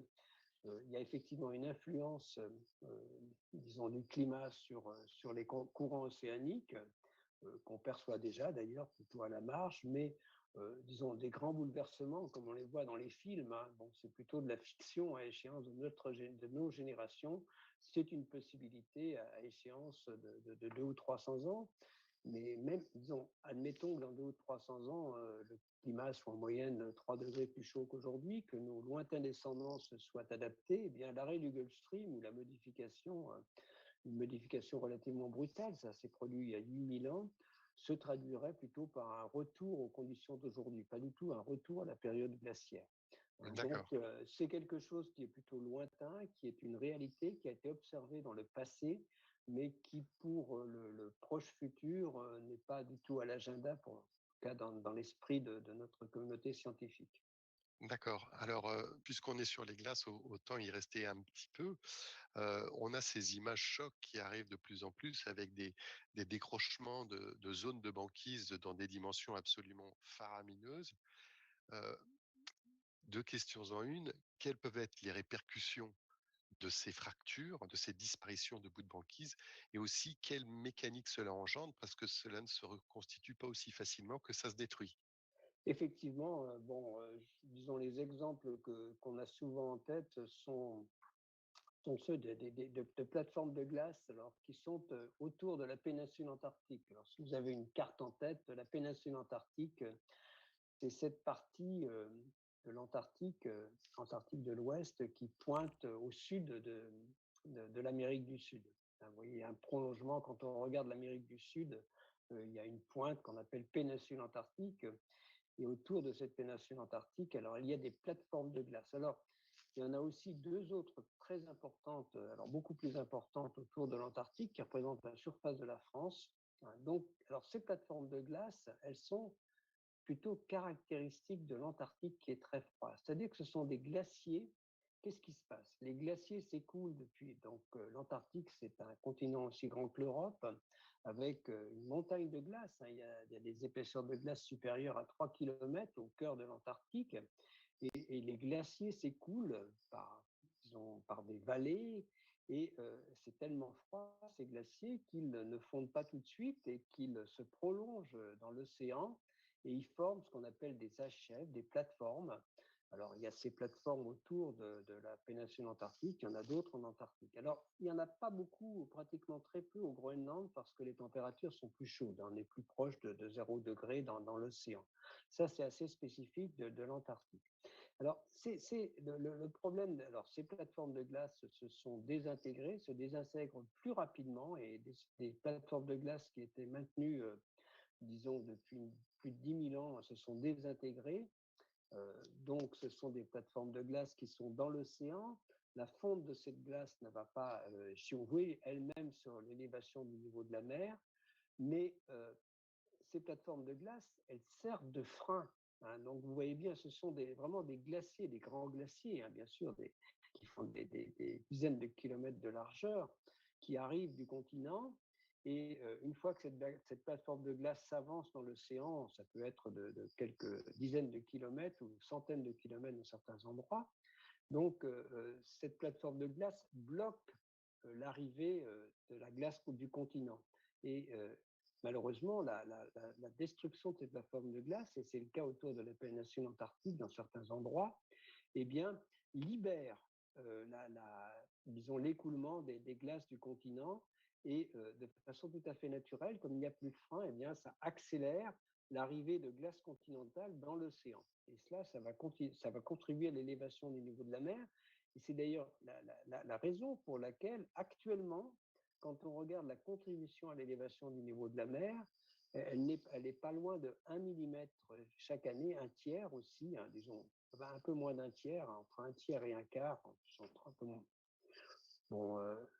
il y a effectivement une influence, disons, du climat sur les courants océaniques, qu'on perçoit déjà d'ailleurs plutôt à la marge, mais disons, des grands bouleversements comme on les voit dans les films. Hein. Bon, c'est plutôt de la fiction à échéance de nos générations. C'est une possibilité à échéance de 200 ou 300 ans. Mais même, disons, admettons que dans 200 ou 300 ans, le climat soit en moyenne 3 degrés plus chaud qu'aujourd'hui, que nos lointains descendants se soient adaptés, eh bien l'arrêt du Gulf Stream ou la modification, une modification relativement brutale, ça s'est produit il y a 8000 ans, se traduirait plutôt par un retour aux conditions d'aujourd'hui, pas du tout un retour à la période glaciaire. Donc, D'accord. c'est quelque chose qui est plutôt lointain, qui est une réalité qui a été observée dans le passé, mais qui, pour le proche futur, n'est pas du tout à l'agenda, en tout cas dans l'esprit de notre communauté scientifique. D'accord. Alors, puisqu'on est sur les glaces, autant y rester un petit peu. On a ces images chocs qui arrivent de plus en plus avec des décrochements de zones de banquise dans des dimensions absolument faramineuses. Heu, 2 questions en une. Quelles peuvent être les répercussions de ces fractures, de ces disparitions de bouts de banquise? Et aussi, quelle mécanique cela engendre? Parce que cela ne se reconstitue pas aussi facilement que ça se détruit. Effectivement, bon, disons les exemples qu'on a souvent en tête sont ceux de plateformes de glace alors, qui sont autour de la péninsule antarctique. Alors, si vous avez une carte en tête, la péninsule antarctique, c'est cette partie de l'Antarctique, Antarctique de l'Ouest, qui pointe au sud de l'Amérique du Sud. Vous voyez, il y a un prolongement. Quand on regarde l'Amérique du Sud, il y a une pointe qu'on appelle péninsule antarctique. Et autour de cette péninsule antarctique, alors il y a des plateformes de glace. Alors, il y en a aussi deux autres très importantes, alors beaucoup plus importantes autour de l'Antarctique, qui représentent la surface de la France. Donc, alors ces plateformes de glace, elles sont plutôt caractéristiques de l'Antarctique qui est très froid. C'est-à-dire que ce sont des glaciers. Qu'est-ce qui se passe? Les glaciers s'écoulent depuis, donc l'Antarctique, c'est un continent aussi grand que l'Europe, avec une montagne de glace. Hein. Il y a des épaisseurs de glace supérieures à 3 km au cœur de l'Antarctique. Et les glaciers s'écoulent disons, par des vallées. Et c'est tellement froid, ces glaciers, qu'ils ne fondent pas tout de suite et qu'ils se prolongent dans l'océan et ils forment ce qu'on appelle des HF, des plateformes. Alors, il y a ces plateformes autour de la péninsule antarctique, il y en a d'autres en Antarctique. Alors, il n'y en a pas beaucoup, pratiquement très peu au Groenland, parce que les températures sont plus chaudes. On est plus proche de 0 degré dans l'océan. Ça, c'est assez spécifique de l'Antarctique. Alors, c'est le problème. Alors, ces plateformes de glace se sont désintégrées, se désintègrent plus rapidement, et des plateformes de glace qui étaient maintenues, disons, depuis plus de 10 000 ans, se sont désintégrées. Donc, ce sont des plateformes de glace qui sont dans l'océan. La fonte de cette glace ne va pas surjouer elle-même sur l'élévation du niveau de la mer, mais ces plateformes de glace, elles servent de frein. Hein. Donc, vous voyez bien, ce sont vraiment des glaciers, des grands glaciers, hein, bien sûr, qui font des dizaines de kilomètres de largeur, qui arrivent du continent. Et une fois que cette plateforme de glace s'avance dans l'océan, ça peut être de quelques dizaines de kilomètres ou centaines de kilomètres dans certains endroits. Donc, cette plateforme de glace bloque l'arrivée de la glace du continent. Et malheureusement, la destruction de ces plateformes de glace, et c'est le cas autour de la péninsule antarctique dans certains endroits, eh bien, libère disons, l'écoulement des glaces du continent et de façon tout à fait naturelle, comme il n'y a plus de frein, eh bien, ça accélère l'arrivée de glace continentale dans l'océan. Et cela, ça va contribuer à l'élévation du niveau de la mer. Et c'est d'ailleurs la raison pour laquelle, actuellement, quand on regarde la contribution à l'élévation du niveau de la mer, elle n'est pas loin de 1 millimètre chaque année, un tiers aussi, hein, disons, un peu moins d'un tiers, hein, entre un tiers et un quart, entre un peu moins, bon,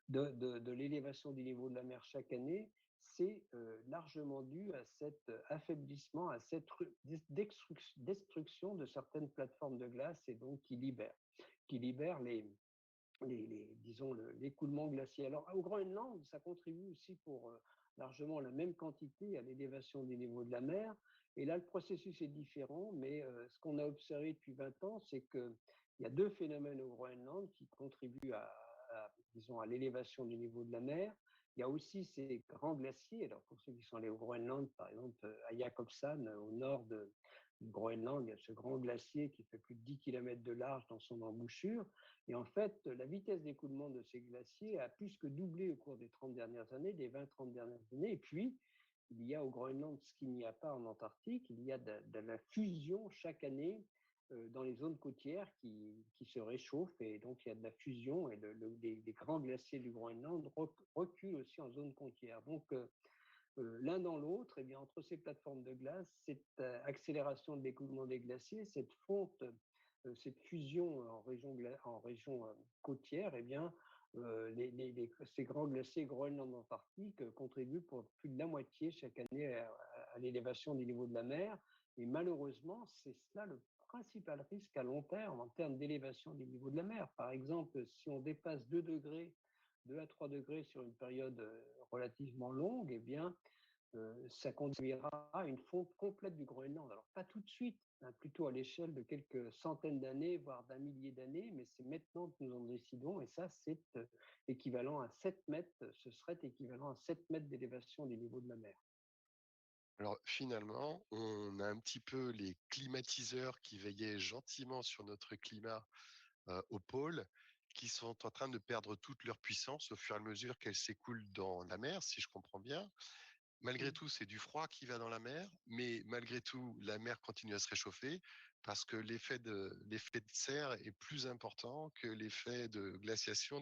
de l'élévation du niveau de la mer chaque année. C'est largement dû à cet affaiblissement, à cette destruction de certaines plateformes de glace et donc qui libère disons, l'écoulement glaciaire. Alors, au Groenland, ça contribue aussi pour largement la même quantité à l'élévation du niveau de la mer. Et là, le processus est différent, mais ce qu'on a observé depuis 20 ans, c'est qu'il y a deux phénomènes au Groenland qui contribuent disons, à l'élévation du niveau de la mer. Il y a aussi ces grands glaciers. Alors, pour ceux qui sont allés au Groenland, par exemple, à Jakobshavn, au nord du Groenland, il y a ce grand glacier qui fait plus de 10 kilomètres de large dans son embouchure. Et en fait, la vitesse d'écoulement de ces glaciers a plus que doublé au cours des 30 dernières années, des 20-30 dernières années. Et puis, il y a au Groenland ce qu'il n'y a pas en Antarctique, il y a de la fusion chaque année dans les zones côtières qui se réchauffent, et donc il y a de la fusion, et les grands glaciers du Groenland reculent aussi en zone côtière. Donc l'un dans l'autre, eh bien, entre ces plateformes de glace, cette accélération de l'écoulement des glaciers, cette fonte, cette fusion en région côtière, eh bien, ces grands glaciers Groenland-Antarctique contribuent pour plus de la moitié chaque année à l'élévation du niveau de la mer. Et malheureusement, c'est cela le principal risque à long terme en termes d'élévation du niveau de la mer. Par exemple, si on dépasse 2 degrés, 2 à 3 degrés sur une période relativement longue, eh bien, ça conduira à une fonte complète du Groenland. Alors, pas tout de suite, hein, plutôt à l'échelle de quelques centaines d'années, voire d'un millier d'années, mais c'est maintenant que nous en décidons, et ça, c'est équivalent à 7 mètres, ce serait équivalent à 7 mètres d'élévation du niveau de la mer. Alors finalement, on a un petit peu les climatiseurs qui veillaient gentiment sur notre climat au pôle, qui sont en train de perdre toute leur puissance au fur et à mesure qu'elle s'écoule dans la mer, si je comprends bien. Malgré tout, c'est du froid qui va dans la mer, mais malgré tout, la mer continue à se réchauffer parce que l'effet de serre est plus important que l'effet de glaciation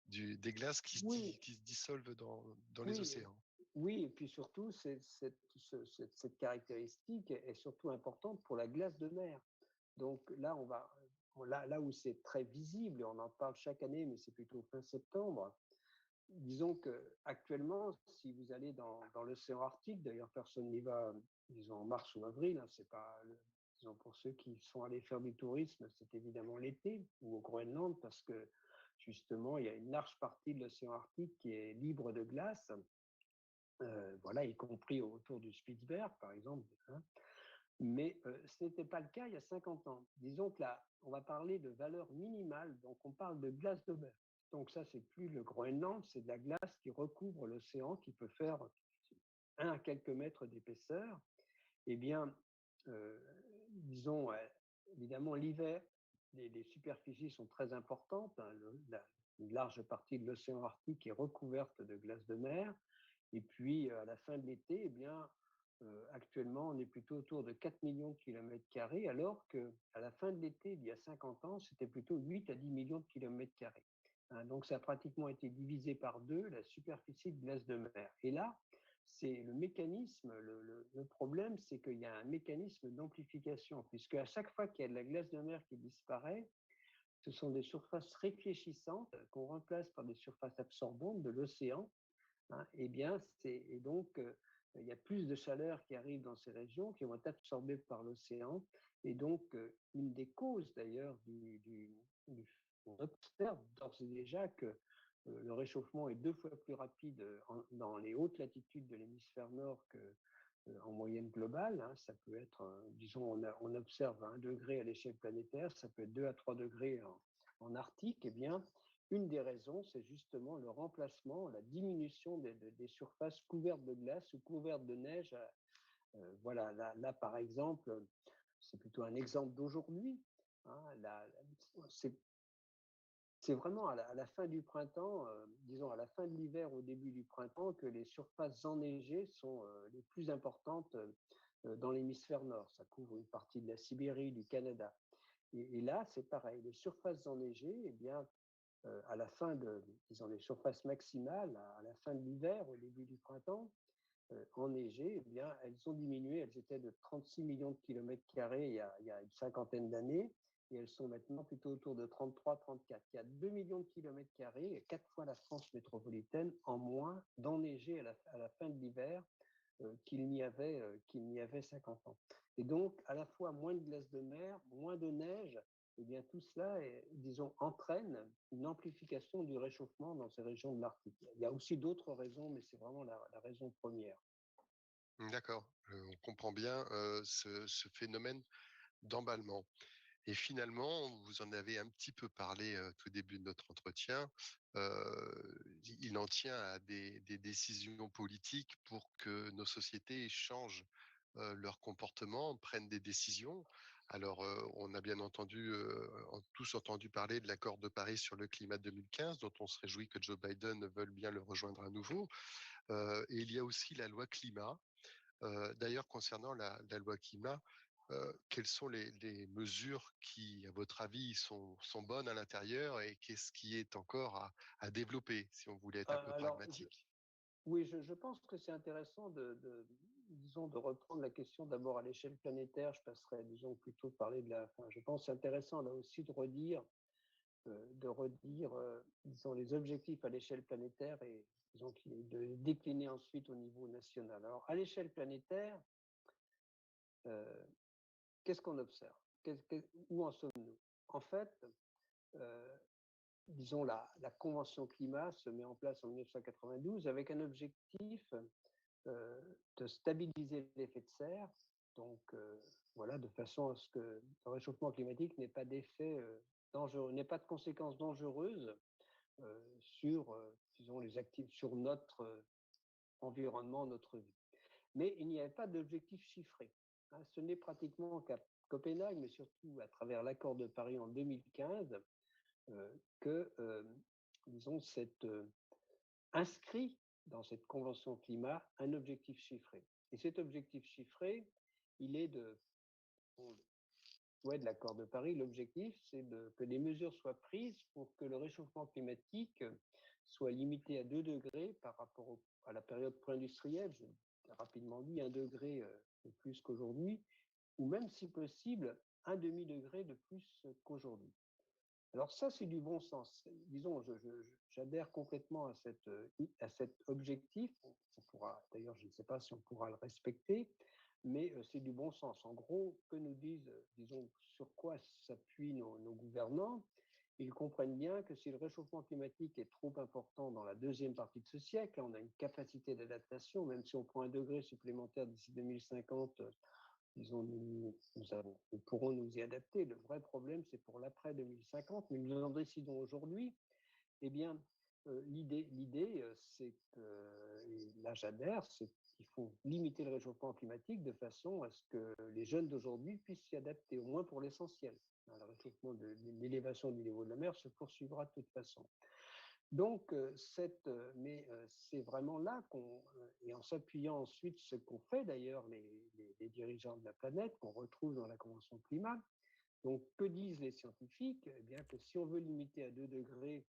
des glaces Oui, qui se dissolvent dans les oui, océans. oui, et puis surtout, cette caractéristique est surtout importante pour la glace de mer. Donc là, là où c'est très visible, et on en parle chaque année, mais c'est plutôt fin septembre. Disons que actuellement, si vous allez dans l'océan Arctique, d'ailleurs personne n'y va, disons en mars ou avril, hein, c'est pas, disons pour ceux qui sont allés faire du tourisme, c'est évidemment l'été, ou au Groenland, parce que justement, il y a une large partie de l'océan Arctique qui est libre de glace, voilà, y compris autour du Spitzberg, par exemple, hein. Mais ce n'était pas le cas il y a 50 ans. Disons que là, on va parler de valeur minimale, donc on parle de glace de mer. Donc ça, c'est plus le Groenland, c'est de la glace qui recouvre l'océan, qui peut faire 1 à quelques mètres d'épaisseur. Eh bien, euh, disons, évidemment, l'hiver, les superficies sont très importantes, hein. Une large partie de l'océan Arctique est recouverte de glace de mer. Et puis, à la fin de l'été, eh bien, actuellement, on est plutôt autour de 4 millions de kilomètres carrés, alors qu'à la fin de l'été, il y a 50 ans, c'était plutôt 8 à 10 millions de kilomètres carrés. Hein, donc, ça a pratiquement été divisé par deux, la superficie de glace de mer. Et là, c'est le mécanisme, le problème, c'est qu'il y a un mécanisme d'amplification, puisque à chaque fois qu'il y a de la glace de mer qui disparaît, ce sont des surfaces réfléchissantes qu'on remplace par des surfaces absorbantes de l'océan. Hein, eh bien, et donc, il y a plus de chaleur qui arrive dans ces régions, qui vont être absorbées par l'océan. Et donc, une des causes d'ailleurs on observe d'ores et déjà que le réchauffement est 2 fois plus rapide dans les hautes latitudes de l'hémisphère nord qu'en moyenne globale. Hein. Ça peut être, disons, on observe 1 degré à l'échelle planétaire, ça peut être 2 à 3 degrés en Arctique. Eh bien, une des raisons, c'est justement le remplacement, la diminution des surfaces couvertes de glace ou couvertes de neige. Voilà, là, par exemple, c'est plutôt un exemple d'aujourd'hui. Hein, c'est vraiment à la fin du printemps, disons à la fin de l'hiver, au début du printemps, que les surfaces enneigées sont les plus importantes dans l'hémisphère nord. Ça couvre une partie de la Sibérie, du Canada. Et là, c'est pareil. Les surfaces enneigées, eh bien, à la fin disons, les surfaces maximales, à la fin de l'hiver, au début du printemps, enneigées, eh bien, elles ont diminué. Elles étaient de 36 millions de kilomètres carrés il y a une cinquantaine d'années, et elles sont maintenant plutôt autour de 33-34. Il y a 2 millions de kilomètres carrés, et 4 fois la France métropolitaine en moins d'enneigés à la fin de l'hiver qu'il n'y avait 50 ans. Et donc, à la fois moins de glace de mer, moins de neige, eh bien, tout cela, disons, entraîne une amplification du réchauffement dans ces régions de l'Arctique. Il y a aussi d'autres raisons, mais c'est vraiment la raison première. D'accord, on comprend bien ce phénomène d'emballement. Et finalement, vous en avez un petit peu parlé tout début de notre entretien. Il en tient à des décisions politiques pour que nos sociétés changent leur comportement, prennent des décisions. Alors, on a bien entendu, tous entendu parler de l'accord de Paris sur le climat 2015, dont on se réjouit que Joe Biden veuille bien le rejoindre à nouveau. Et il y a aussi la loi climat. D'ailleurs, concernant la loi climat, quelles sont les mesures qui, à votre avis, sont bonnes à l'intérieur et qu'est-ce qui est encore à développer, si on voulait être un peu Alors, pragmatique? oui, je pense que c'est intéressant disons, de reprendre la question d'abord à l'échelle planétaire. Je passerai, disons, plutôt parler de la. Enfin, je pense que c'est intéressant là aussi de redire, disons, les objectifs à l'échelle planétaire et disons, de décliner ensuite au niveau national. Alors, à l'échelle planétaire, euh, qu'est-ce qu'on observe? Où en sommes-nous? En fait, euh, disons, la Convention climat se met en place en 1992 avec un objectif euh, de stabiliser l'effet de serre, donc voilà, de façon à ce que le réchauffement climatique n'ait pas d'effet dangereux, n'ait pas de conséquences dangereuses sur, disons, sur notre environnement, notre vie. Mais il n'y avait pas d'objectif chiffré. Hein. Ce n'est pratiquement qu'à Copenhague, mais surtout à travers l'accord de Paris en 2015, que, disons, inscrit dans cette convention climat un objectif chiffré. Et cet objectif chiffré, il est de l'accord de Paris. L'objectif, c'est que des mesures soient prises pour que le réchauffement climatique soit limité à 2 degrés par rapport à la période pré-industrielle. J'ai rapidement dit 1 degré de plus qu'aujourd'hui, ou même si possible, un demi-degré de plus qu'aujourd'hui. Alors ça, c'est du bon sens. Disons, j'adhère complètement à cet objectif. On pourra, d'ailleurs, je ne sais pas si on pourra le respecter, mais c'est du bon sens. En gros, que nous disent, disons, sur quoi s'appuient nos gouvernants? Ils comprennent bien que si le réchauffement climatique est trop important dans la deuxième partie de ce siècle, on a une capacité d'adaptation, même si on prend 1 degré supplémentaire d'ici 2050, disons, nous pourrons nous y adapter. Le vrai problème, c'est pour l'après 2050, mais nous en décidons aujourd'hui. Eh bien, l'idée, c'est que, et là j'adhère, c'est qu'il faut limiter le réchauffement climatique de façon à ce que les jeunes d'aujourd'hui puissent s'y adapter, au moins pour l'essentiel. Le réchauffement de l'élévation du niveau de la mer se poursuivra de toute façon. Donc, mais c'est vraiment là et en s'appuyant ensuite ce qu'ont fait d'ailleurs les dirigeants de la planète, qu'on retrouve dans la Convention climat. Donc, que disent les scientifiques? Eh bien, que si on veut limiter à 2 degrés,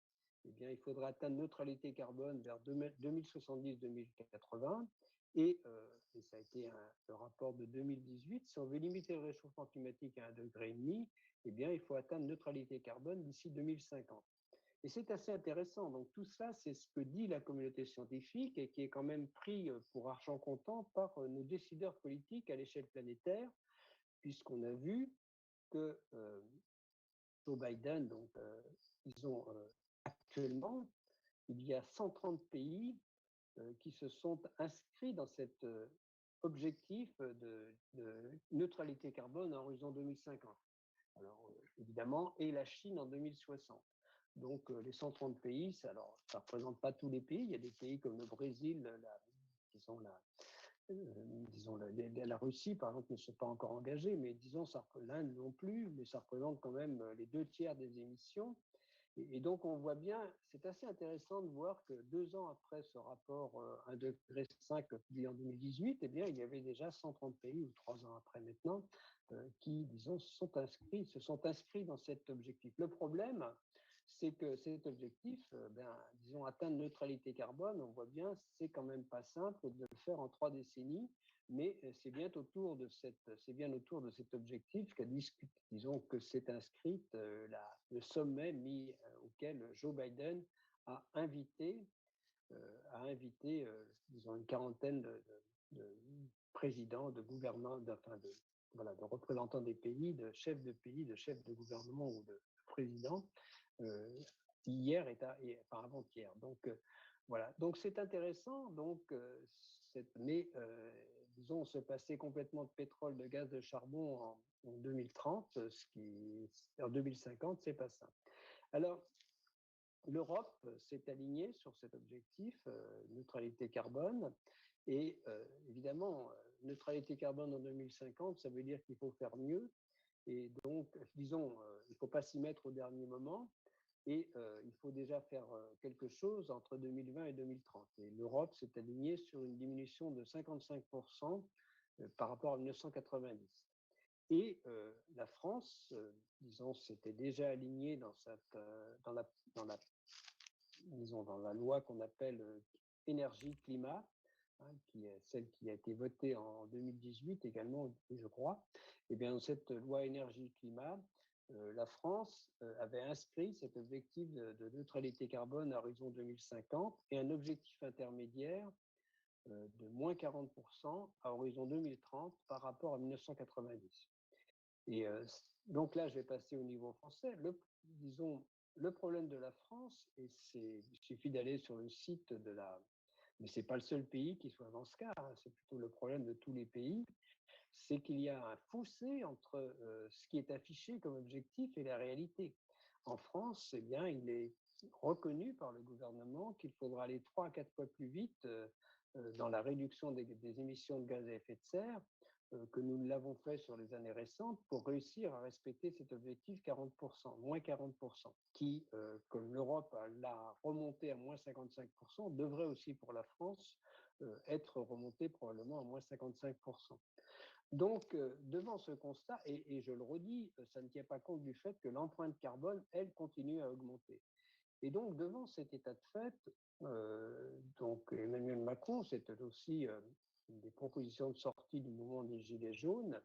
eh bien, il faudra atteindre neutralité carbone vers 2070-2080. Et ça a été le rapport de 2018, si on veut limiter le réchauffement climatique à 1,5 degré, eh bien, il faut atteindre neutralité carbone d'ici 2050. Et c'est assez intéressant. Donc tout ça, c'est ce que dit la communauté scientifique et qui est quand même pris pour argent comptant par nos décideurs politiques à l'échelle planétaire, puisqu'on a vu que Joe Biden, donc, disons, actuellement, il y a 130 pays qui se sont inscrits dans cet objectif de neutralité carbone en horizon 2050. Alors, évidemment, et la Chine en 2060. Donc, les 130 pays, ça ne représente pas tous les pays. Il y a des pays comme le Brésil, disons, la Russie, par exemple, ne sont pas encore engagés, mais disons, l'Inde non plus, mais ça représente quand même les 2 tiers des émissions. Et donc, on voit bien, c'est assez intéressant de voir que 2 ans après ce rapport 1,5 degré publié en 2018, eh bien, il y avait déjà 130 pays, ou 3 ans après maintenant, qui, disons, se sont inscrits dans cet objectif. Le problème, c'est que cet objectif, disons, atteindre neutralité carbone, on voit bien, c'est quand même pas simple de le faire en 3 décennies, mais c'est bien autour de cet objectif disons, que s'est inscrit le sommet auquel Joe Biden a invité, disons, une quarantaine de présidents, de gouvernants, voilà, de représentants des pays, de chefs de chefs de gouvernement ou de présidents, hier enfin avant-hier. Donc, voilà. Donc, c'est intéressant. Donc, mais disons, se passer complètement de pétrole, de gaz, de charbon en 2030, en 2050, c'est pas ça. Alors, l'Europe s'est alignée sur cet objectif, neutralité carbone, et évidemment, neutralité carbone en 2050, ça veut dire qu'il faut faire mieux. Et donc, disons, il ne faut pas s'y mettre au dernier moment. Et il faut déjà faire quelque chose entre 2020 et 2030. Et l'Europe s'est alignée sur une diminution de 55% par rapport à 1990. Et la France, disons, s'était déjà alignée dans la loi qu'on appelle énergie-climat, hein, qui est celle qui a été votée en 2018 également, je crois. Et bien, dans cette loi énergie-climat, la France avait inscrit cet objectif de neutralité carbone à horizon 2050 et un objectif intermédiaire de moins 40% à horizon 2030 par rapport à 1990. Et donc là, je vais passer au niveau français. Disons, le problème de la France, et il suffit d'aller sur le site de la... Mais ce n'est pas le seul pays qui soit dans ce cas, hein, c'est plutôt le problème de tous les pays, c'est qu'il y a un fossé entre ce qui est affiché comme objectif et la réalité. En France, eh bien, il est reconnu par le gouvernement qu'il faudra aller 3 à 4 fois plus vite dans la réduction des émissions de gaz à effet de serre que nous l'avons fait sur les années récentes pour réussir à respecter cet objectif 40%, moins 40%, qui, comme l'Europe l'a remonté à moins 55%, devrait aussi pour la France être remonté probablement à moins 55%. Donc, devant ce constat, et je le redis, ça ne tient pas compte du fait que l'empreinte carbone, elle, continue à augmenter. Et donc, devant cet état de fait, donc Emmanuel Macron, c'était aussi une des propositions de sortie du mouvement des Gilets jaunes,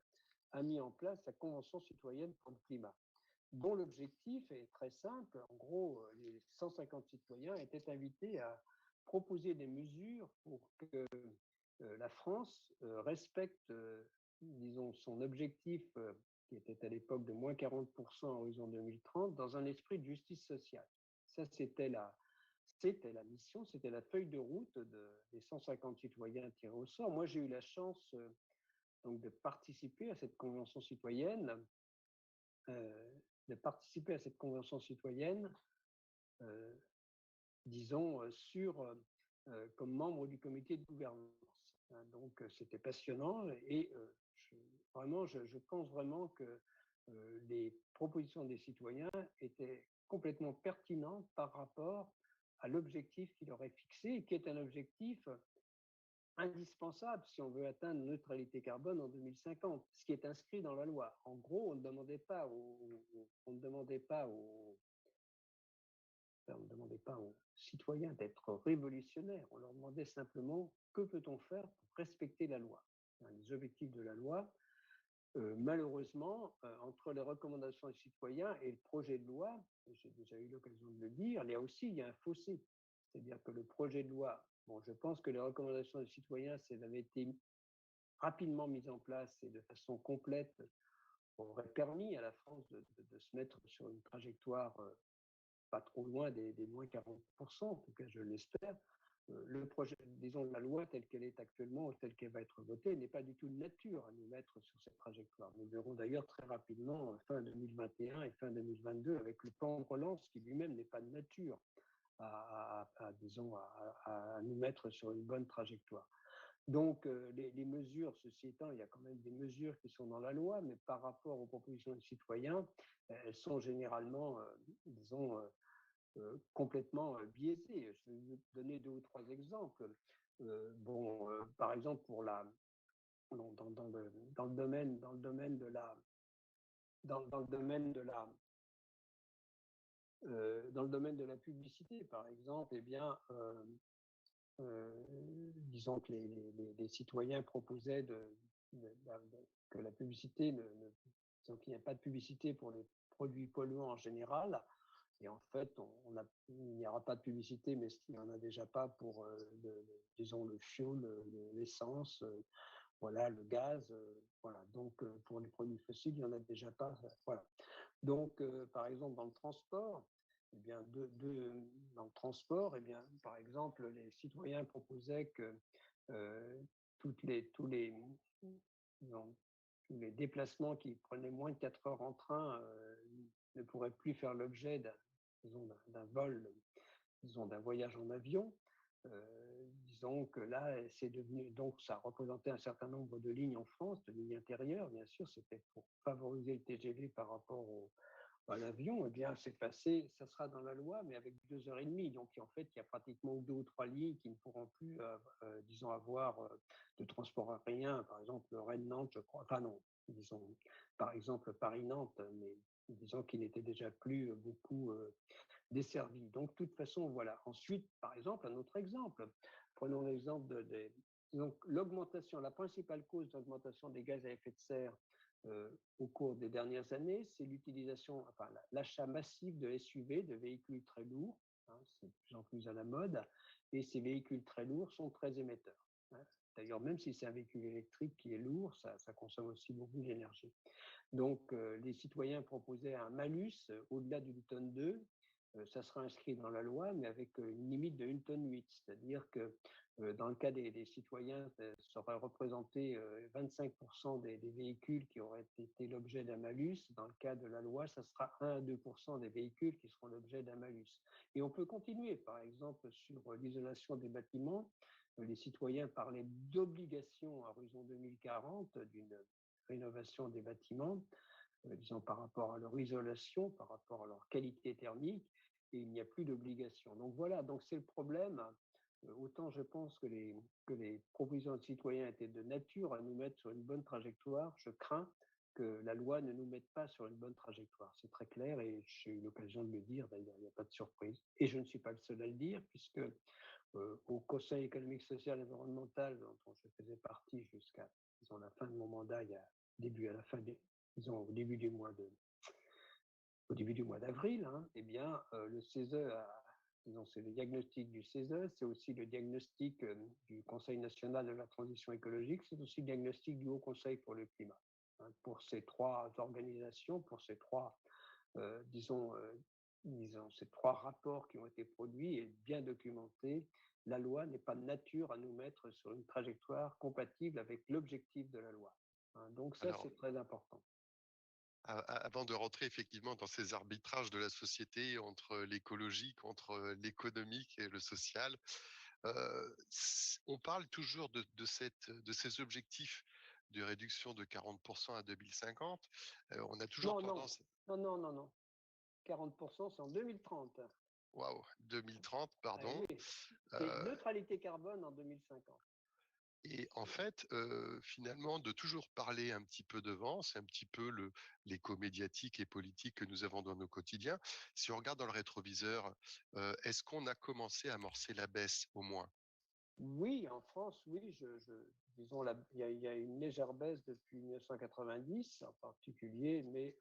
a mis en place la Convention citoyenne pour le climat, dont l'objectif est très simple. En gros, les 150 citoyens étaient invités à proposer des mesures pour que la France respecte, disons, son objectif qui était à l'époque de moins 40% à horizon 2030 dans un esprit de justice sociale. Ça, c'était la mission, c'était la feuille de route des 150 citoyens tirés au sort. Moi, j'ai eu la chance donc de participer à cette convention citoyenne, disons, comme membre du comité de gouvernance. Donc, c'était passionnant et je pense vraiment que les propositions des citoyens étaient complètement pertinentes par rapport à l'objectif qu'il aurait fixé, qui est un objectif indispensable si on veut atteindre la neutralité carbone en 2050, ce qui est inscrit dans la loi. En gros, on ne demandait pas aux citoyens d'être révolutionnaires, on leur demandait simplement que peut-on faire pour respecter la loi, les objectifs de la loi. Malheureusement, entre les recommandations des citoyens et le projet de loi, j'ai déjà eu l'occasion de le dire, il y a un fossé. C'est-à-dire que le projet de loi, bon, je pense que les recommandations des citoyens, si elles avaient été rapidement mises en place et de façon complète, aurait permis à la France de se mettre sur une trajectoire pas trop loin des moins 40%, en tout cas je l'espère. Le projet, disons, la loi telle qu'elle est actuellement, telle qu'elle va être votée, n'est pas du tout de nature à nous mettre sur cette trajectoire. Nous verrons d'ailleurs très rapidement, fin 2021 et fin 2022, avec le plan de relance qui lui-même n'est pas de nature disons, à nous mettre sur une bonne trajectoire. Donc, les mesures, ceci étant, il y a quand même des mesures qui sont dans la loi, mais par rapport aux propositions des citoyens, elles sont généralement, disons, complètement biaisées. Je vais vous donner 2 ou 3 exemples. Par exemple, dans le domaine de la publicité, par exemple, eh bien, disons que les citoyens proposaient que la publicité, disons qu'il n'y a pas de publicité pour les produits polluants en général. Et en fait, il n'y aura pas de publicité, mais il n'y en a déjà pas pour, disons, le fioul, l'essence, voilà, le gaz. Voilà. Donc, pour les produits fossiles, il n'y en a déjà pas. Voilà. Donc, par exemple, dans le transport, eh bien, dans le transport, eh bien, par exemple, les citoyens proposaient que tous les déplacements qui prenaient moins de 4 heures en train ne pourraient plus faire l'objet d'un vol, disons, d'un voyage en avion. Disons que là, c'est devenu, donc ça représentait un certain nombre de lignes en France, de lignes intérieures, bien sûr, c'était pour favoriser le TGV par rapport à l'avion. Eh bien, c'est passé, ça sera dans la loi, mais avec 2 heures et demie. Donc, en fait, il y a pratiquement 2 ou 3 lignes qui ne pourront plus, disons, avoir de transport aérien, par exemple Rennes-Nantes, je crois, enfin non, disons, par exemple Paris-Nantes, mais disons qu'il n'était déjà plus beaucoup desservis. Donc, de toute façon, voilà. Ensuite, par exemple, un autre exemple. Prenons l'exemple donc, l'augmentation, la principale cause d'augmentation des gaz à effet de serre au cours des dernières années, c'est l'utilisation, enfin, l'achat massif de SUV, de véhicules très lourds. Hein, c'est de plus en plus à la mode. Et ces véhicules très lourds sont très émetteurs. Hein. D'ailleurs, même si c'est un véhicule électrique qui est lourd, ça consomme aussi beaucoup d'énergie. Donc, les citoyens proposaient un malus au-delà d'une tonne 2. Ça sera inscrit dans la loi, mais avec une limite de 1,8 tonne. C'est-à-dire que dans le cas des citoyens, ça aurait représenté 25% des véhicules qui auraient été l'objet d'un malus. Dans le cas de la loi, ça sera 1 à 2% des véhicules qui seront l'objet d'un malus. Et on peut continuer, par exemple, sur l'isolation des bâtiments. Les citoyens parlaient d'obligation à horizon 2040 d'une rénovation des bâtiments, disons par rapport à leur isolation, par rapport à leur qualité thermique, et il n'y a plus d'obligation. Donc voilà, donc c'est le problème. Autant je pense que les propositions de citoyens étaient de nature à nous mettre sur une bonne trajectoire, je crains que la loi ne nous mette pas sur une bonne trajectoire. C'est très clair et j'ai eu l'occasion de le dire, d'ailleurs, il n'y a pas de surprise. Et je ne suis pas le seul à le dire, puisque au Conseil économique, social et environnemental, dont je faisais partie jusqu'à disons, la fin de mon mandat, il y a disons, au début du mois d'avril, hein, eh bien, le CESE disons, c'est le diagnostic du CESE, c'est aussi le diagnostic du Conseil national de la transition écologique, c'est aussi le diagnostic du Haut Conseil pour le climat. Hein, pour ces trois organisations, pour ces trois, disons, ces trois rapports qui ont été produits et bien documentés, la loi n'est pas de nature à nous mettre sur une trajectoire compatible avec l'objectif de la loi. Hein, donc ça, Alors, c'est très important. avant de rentrer effectivement dans ces arbitrages de la société entre l'écologique, entre l'économique et le social, on parle toujours de ces objectifs de réduction de 40% à 2050. On a toujours Non, non, tendance, non, non, non, non. 40%, c'est en 2030. waouh, 2030, Ah pardon. oui, c'est Euh, neutralité carbone en 2050. Et en fait, finalement, de toujours parler un petit peu devant, c'est un petit peu l'écho médiatique et politique que nous avons dans nos quotidiens. Si on regarde dans le rétroviseur, est-ce qu'on a commencé à amorcer la baisse au moins? Oui, en France, oui, disons, il y a une légère baisse depuis 1990 en particulier, mais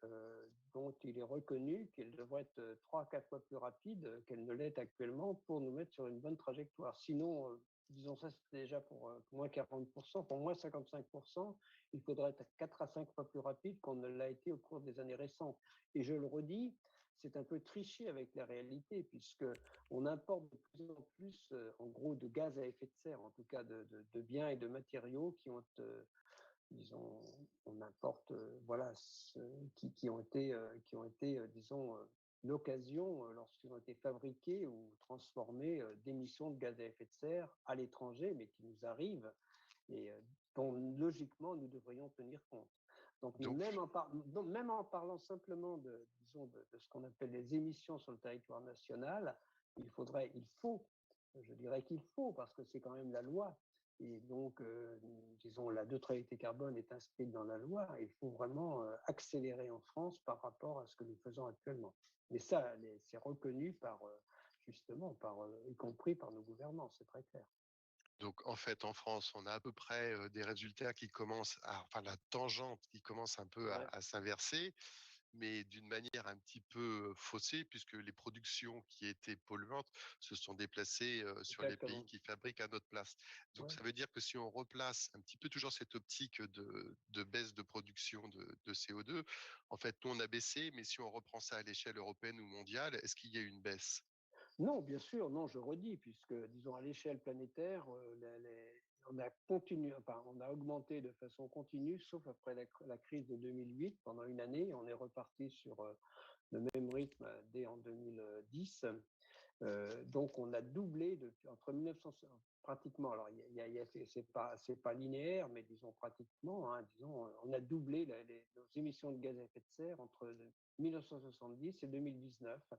dont il est reconnu qu'elle devrait être 3 à 4 fois plus rapide qu'elle ne l'est actuellement pour nous mettre sur une bonne trajectoire. Sinon, disons ça, c'est déjà pour moins 40%, pour moins 55%, il faudrait être 4 à 5 fois plus rapide qu'on ne l'a été au cours des années récentes. Et je le redis, c'est un peu tricher avec la réalité, puisque on importe de plus en plus, en gros, de gaz à effet de serre, en tout cas de biens et de matériaux qui ont, disons, on importe, voilà, qui ont été disons, l'occasion, lorsqu'ils ont été fabriqués ou transformés, d'émissions de gaz à effet de serre à l'étranger, mais qui nous arrivent et dont logiquement nous devrions tenir compte. Donc Donc, même en parlant simplement disons, de ce qu'on appelle les émissions sur le territoire national, il faut, je dirais qu'il faut, parce que c'est quand même la loi, et donc, disons, la neutralité carbone est inscrite dans la loi, et il faut vraiment accélérer en France par rapport à ce que nous faisons actuellement. Mais ça, c'est reconnu par, justement, y compris par nos gouvernants, c'est très clair. donc, en fait, en France, on a à peu près des résultats qui commencent enfin, la tangente qui commence un peu Ouais, à s'inverser, mais d'une manière un petit peu faussée, puisque les productions qui étaient polluantes se sont déplacées sur les pays exactement. qui fabriquent à notre place. Donc, Ouais. ça veut dire que si on replace un petit peu toujours cette optique de baisse de production de CO2, en fait, nous, on a baissé, mais si on reprend ça à l'échelle européenne ou mondiale, est-ce qu'il y a une baisse? Non, bien sûr, non, je redis, puisque, disons, à l'échelle planétaire, on a continué, enfin, on a augmenté de façon continue, sauf après la crise de 2008, pendant une année, on est reparti sur le même rythme dès en 2010. Donc, on a doublé entre 1900, pratiquement. Alors, c'est pas linéaire, mais disons pratiquement. Hein, disons, on a doublé nos émissions de gaz à effet de serre entre 1970 et 2019.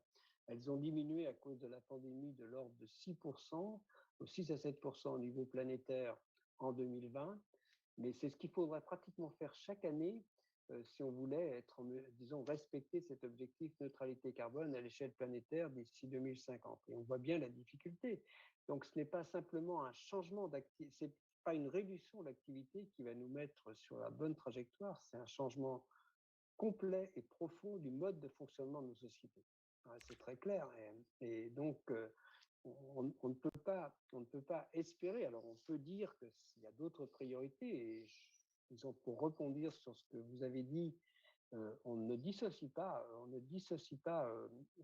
Elles ont diminué à cause de la pandémie de l'ordre de 6%, 6 à 7% au niveau planétaire en 2020. Mais c'est ce qu'il faudrait pratiquement faire chaque année si on voulait disons, respecter cet objectif neutralité carbone à l'échelle planétaire d'ici 2050. Et on voit bien la difficulté. Donc, ce n'est pas simplement un changement d'activité, c'est pas une réduction d'activité qui va nous mettre sur la bonne trajectoire, c'est un changement complet et profond du mode de fonctionnement de nos sociétés. C'est très clair. Et donc, on ne peut pas espérer. Alors, on peut dire qu'il y a d'autres priorités. Et disons, pour rebondir sur ce que vous avez dit, on ne dissocie pas,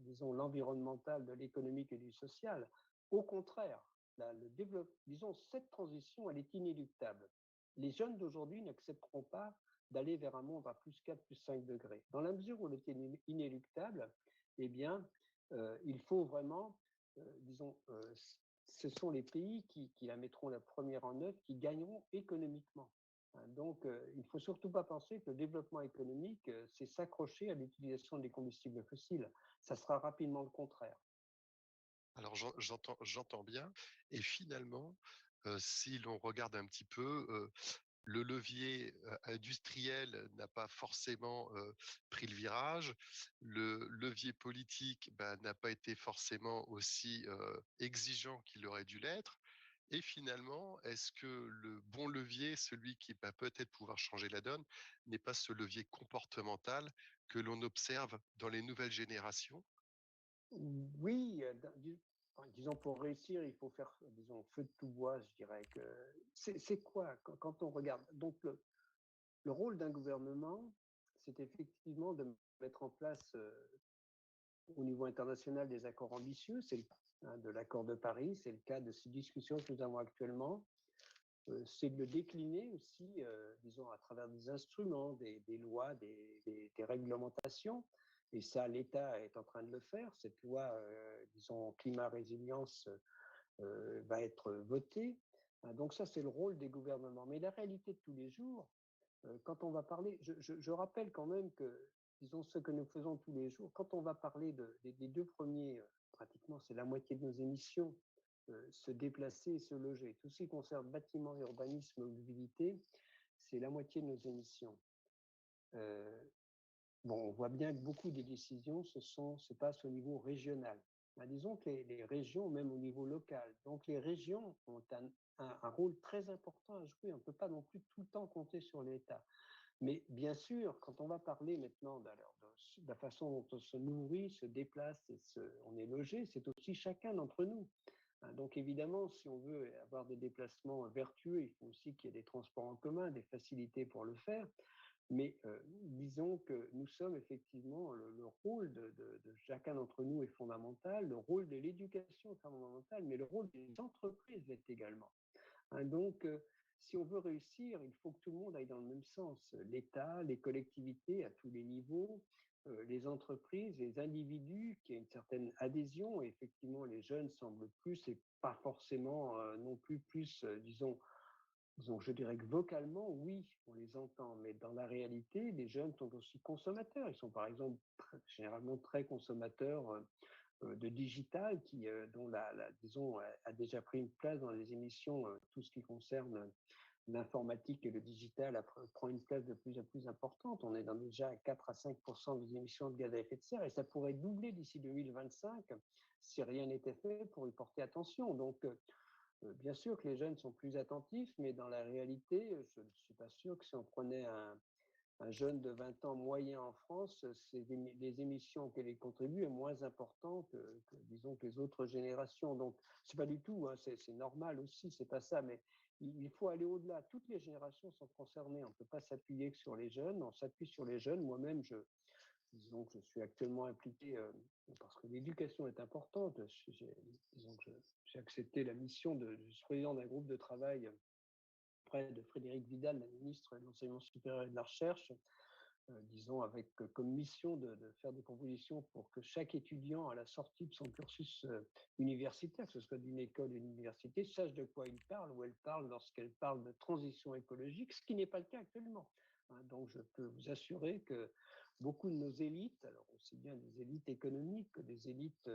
disons, l'environnemental de l'économique et du social. Au contraire, disons, cette transition, elle est inéluctable. Les jeunes d'aujourd'hui n'accepteront pas d'aller vers un monde à plus 4, plus 5 degrés. Dans la mesure où elle est inéluctable, eh bien, il faut vraiment, disons, ce sont les pays qui la mettront la première en œuvre qui gagneront économiquement. Donc, il ne faut surtout pas penser que le développement économique, c'est s'accrocher à l'utilisation des combustibles fossiles. Ça sera rapidement le contraire. Alors j'entends bien. Et finalement, si l'on regarde un petit peu, le levier industriel n'a pas forcément pris le virage. Le levier politique n'a pas été forcément aussi exigeant qu'il aurait dû l'être. Et finalement, est-ce que le bon levier, celui qui va peut-être pouvoir changer la donne, n'est pas ce levier comportemental que l'on observe dans les nouvelles générations? Oui, disons pour réussir, il faut faire, disons, feu de tout bois, je dirais que c'est quoi quand on regarde. Donc, le rôle d'un gouvernement, c'est effectivement de mettre en place au niveau international des accords ambitieux. C'est le cas de l'accord de Paris, c'est le cas de ces discussions que nous avons actuellement. C'est de le décliner aussi, disons, à travers des instruments, des lois, des réglementations. Et ça, l'État est en train de le faire. Cette loi, disons, climat résilience va être votée. Donc ça, c'est le rôle des gouvernements. Mais la réalité de tous les jours, quand on va parler, je rappelle quand même que, disons, ce que nous faisons tous les jours, quand on va parler des deux premiers, pratiquement, c'est la moitié de nos émissions, se déplacer et se loger. Tout ce qui concerne bâtiment, urbanisme, mobilité, c'est la moitié de nos émissions. Euh, bon, on voit bien que beaucoup des décisions se passent au niveau régional. Disons que les régions, même au niveau local, donc les régions ont un rôle très important à jouer. On ne peut pas non plus tout le temps compter sur l'État. Mais bien sûr, quand on va parler maintenant de la façon dont on se nourrit, se déplace et on est logé, c'est aussi chacun d'entre nous. Donc évidemment, si on veut avoir des déplacements vertueux, il faut aussi qu'il y ait des transports en commun, des facilités pour le faire. Mais disons que nous sommes effectivement, le rôle de chacun d'entre nous est fondamental, le rôle de l'éducation est fondamental, mais le rôle des entreprises l'est également. Donc, si on veut réussir, il faut que tout le monde aille dans le même sens. L'État, les collectivités à tous les niveaux, les entreprises, les individus, qui aient une certaine adhésion. Et effectivement, les jeunes semblent plus, et pas forcément non plus plus, disons, je dirais que vocalement, oui, on les entend, mais dans la réalité, les jeunes sont aussi consommateurs. Ils sont par exemple généralement très consommateurs de digital dont disons, a déjà pris une place dans les émissions, tout ce qui concerne l'informatique et le digital prend une place de plus en plus importante. On est dans déjà 4 à 5 des émissions de gaz à effet de serre et ça pourrait doubler d'ici 2025 si rien n'était fait pour y porter attention. Donc, bien sûr que les jeunes sont plus attentifs, mais dans la réalité, je ne suis pas sûr que si on prenait un jeune de 20 ans moyen en France, les émissions auxquelles il contribue est moins important disons, que les autres générations. Donc, c'est pas du tout, hein, c'est normal aussi, c'est pas ça, mais il faut aller au-delà. Toutes les générations sont concernées. On ne peut pas s'appuyer que sur les jeunes. On s'appuie sur les jeunes. Moi-même, disons que je suis actuellement impliqué parce que l'éducation est importante. Disons que j'ai accepté la mission de président d'un groupe de travail près de Frédérique Vidal, la ministre de l'Enseignement supérieur et de la Recherche, disons, avec comme mission de faire des propositions pour que chaque étudiant, à la sortie de son cursus universitaire, que ce soit d'une école ou d'une université, sache de quoi il parle ou elle parle lorsqu'elle parle de transition écologique, ce qui n'est pas le cas actuellement. Donc, je peux vous assurer que beaucoup de nos élites, alors aussi bien des élites économiques que des élites,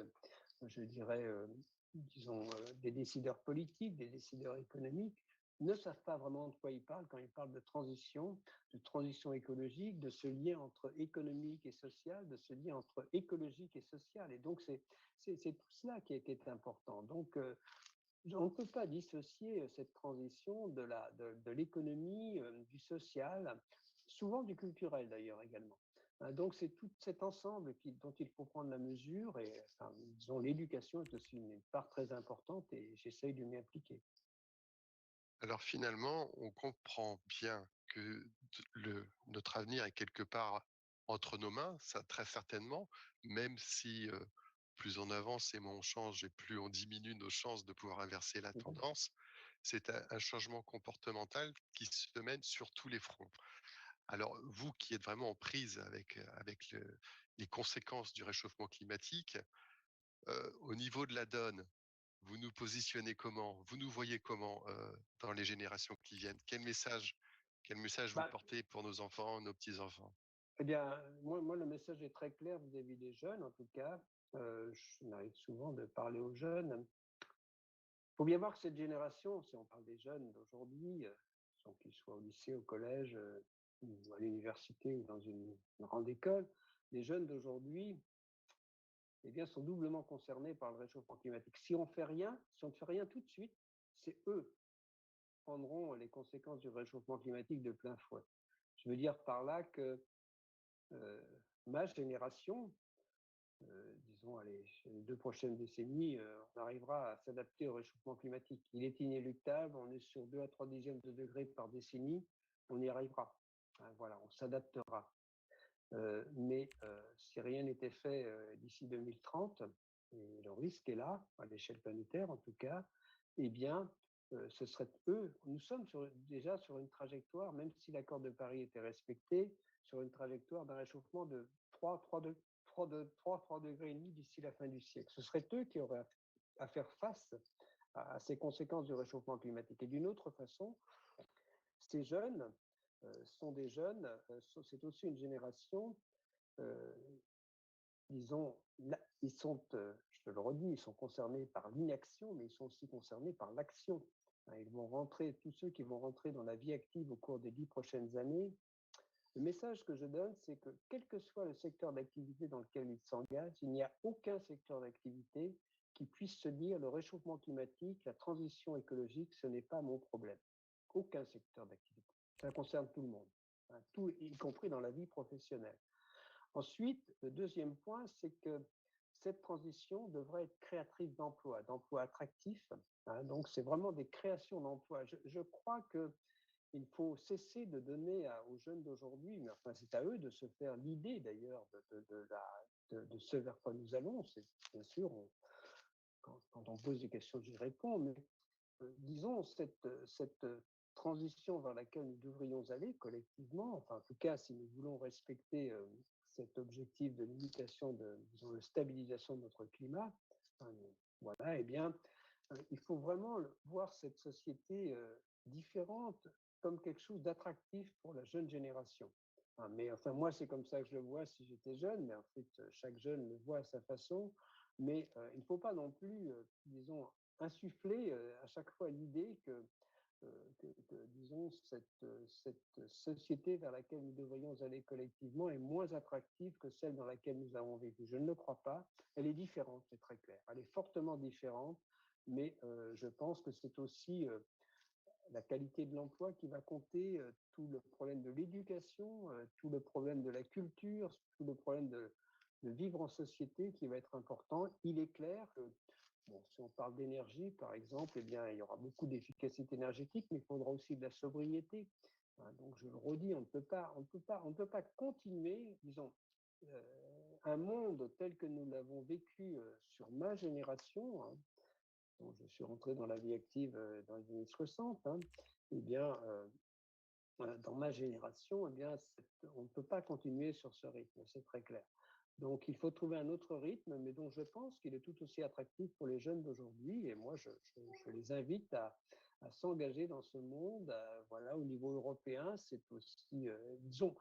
je dirais, disons, des décideurs politiques, des décideurs économiques, ne savent pas vraiment de quoi ils parlent quand ils parlent de transition écologique, de ce lien entre économique et social, de ce lien entre écologique et social. Et donc, c'est tout cela qui est important. Donc, on ne peut pas dissocier cette transition de l'économie, du social, souvent du culturel d'ailleurs également. Donc c'est tout cet ensemble dont il faut prendre la mesure et enfin, disons l'éducation est aussi une part très importante et j'essaye de m'y impliquer. Alors finalement, on comprend bien que notre avenir est quelque part entre nos mains, ça très certainement, même si plus on avance et moins on change et plus on diminue nos chances de pouvoir inverser la Mhm. tendance, c'est un changement comportemental qui se mène sur tous les fronts. Alors vous qui êtes vraiment en prise avec les conséquences du réchauffement climatique, au niveau de la donne, vous nous positionnez comment? Vous nous voyez comment, dans les générations qui viennent? Quel message vous Bah, portez pour nos enfants, nos petits-enfants? eh bien, moi, le message est très clair vis-à-vis des jeunes, en tout cas. Je m'arrive souvent de parler aux jeunes. Il faut bien voir que cette génération, si on parle des jeunes d'aujourd'hui, sans qu'ils soient au lycée, au collège, ou à l'université ou dans une grande école, les jeunes d'aujourd'hui, eh bien, sont doublement concernés par le réchauffement climatique. Si on fait rien, si on ne fait rien tout de suite, c'est eux qui prendront les conséquences du réchauffement climatique de plein fouet. Je veux dire par là que euh, ma génération, disons, allez, les 2 prochaines décennies, on arrivera à s'adapter au réchauffement climatique. Il est inéluctable, on est sur 2 à 3 dixièmes de degré par décennie, on y arrivera. Voilà, on s'adaptera. Mais si rien n'était fait d'ici 2030, et le risque est là, à l'échelle planétaire en tout cas, eh bien, ce serait eux. Nous sommes déjà sur une trajectoire, même si l'accord de Paris était respecté, sur une trajectoire d'un réchauffement de 3 degrés et demi d'ici la fin du siècle. Ce serait eux qui auraient à faire face à ces conséquences du réchauffement climatique. Et d'une autre façon, ces jeunes sont des jeunes, c'est aussi une génération euh, disons, là, ils sont, je te le redis, ils sont concernés par l'inaction, mais ils sont aussi concernés par l'action. Ils vont rentrer, tous ceux qui vont rentrer dans la vie active au cours des 10 prochaines années. Le message que je donne, c'est que quel que soit le secteur d'activité dans lequel ils s'engagent, il n'y a aucun secteur d'activité qui puisse se dire le réchauffement climatique, la transition écologique, ce n'est pas mon problème. Aucun secteur d'activité. Ça concerne tout le monde, tout, y compris dans la vie professionnelle. Ensuite, le deuxième point, c'est que cette transition devrait être créatrice d'emplois, d'emplois attractifs. Donc, c'est vraiment des créations d'emplois. Je crois qu'il faut cesser de donner aux jeunes d'aujourd'hui, mais enfin, c'est à eux de se faire l'idée d'ailleurs de ce vers quoi nous allons. C'est bien sûr, quand on pose des questions, j'y réponds, mais disons, cette transition vers laquelle nous devrions aller collectivement, enfin, en tout cas, si nous voulons respecter cet objectif de limitation, disons, de stabilisation de notre climat, voilà, eh bien, il faut vraiment voir cette société différente comme quelque chose d'attractif pour la jeune génération. Mais enfin, moi, c'est comme ça que je le vois si j'étais jeune, mais en fait, chaque jeune le voit à sa façon. Mais il ne faut pas non plus, disons, insuffler à chaque fois l'idée disons, cette société vers laquelle nous devrions aller collectivement est moins attractive que celle dans laquelle nous avons vécu. Je ne le crois pas. Elle est différente, c'est très clair. Elle est fortement différente, mais je pense que c'est aussi la qualité de l'emploi qui va compter, tout le problème de l'éducation, tout le problème de la culture, tout le problème de vivre en société qui va être important. Il est clair que bon, si on parle d'énergie, par exemple, eh bien, il y aura beaucoup d'efficacité énergétique, mais il faudra aussi de la sobriété. Donc, je le redis, on ne peut pas continuer, disons, un monde tel que nous l'avons vécu sur ma génération. Dont je suis rentré dans la vie active dans les années 60. Eh bien, dans ma génération, eh bien, on ne peut pas continuer sur ce rythme, c'est très clair. Donc, il faut trouver un autre rythme, mais dont je pense qu'il est tout aussi attractif pour les jeunes d'aujourd'hui. Et moi, je les invite à s'engager dans ce monde. Voilà, au niveau européen, c'est aussi, disons,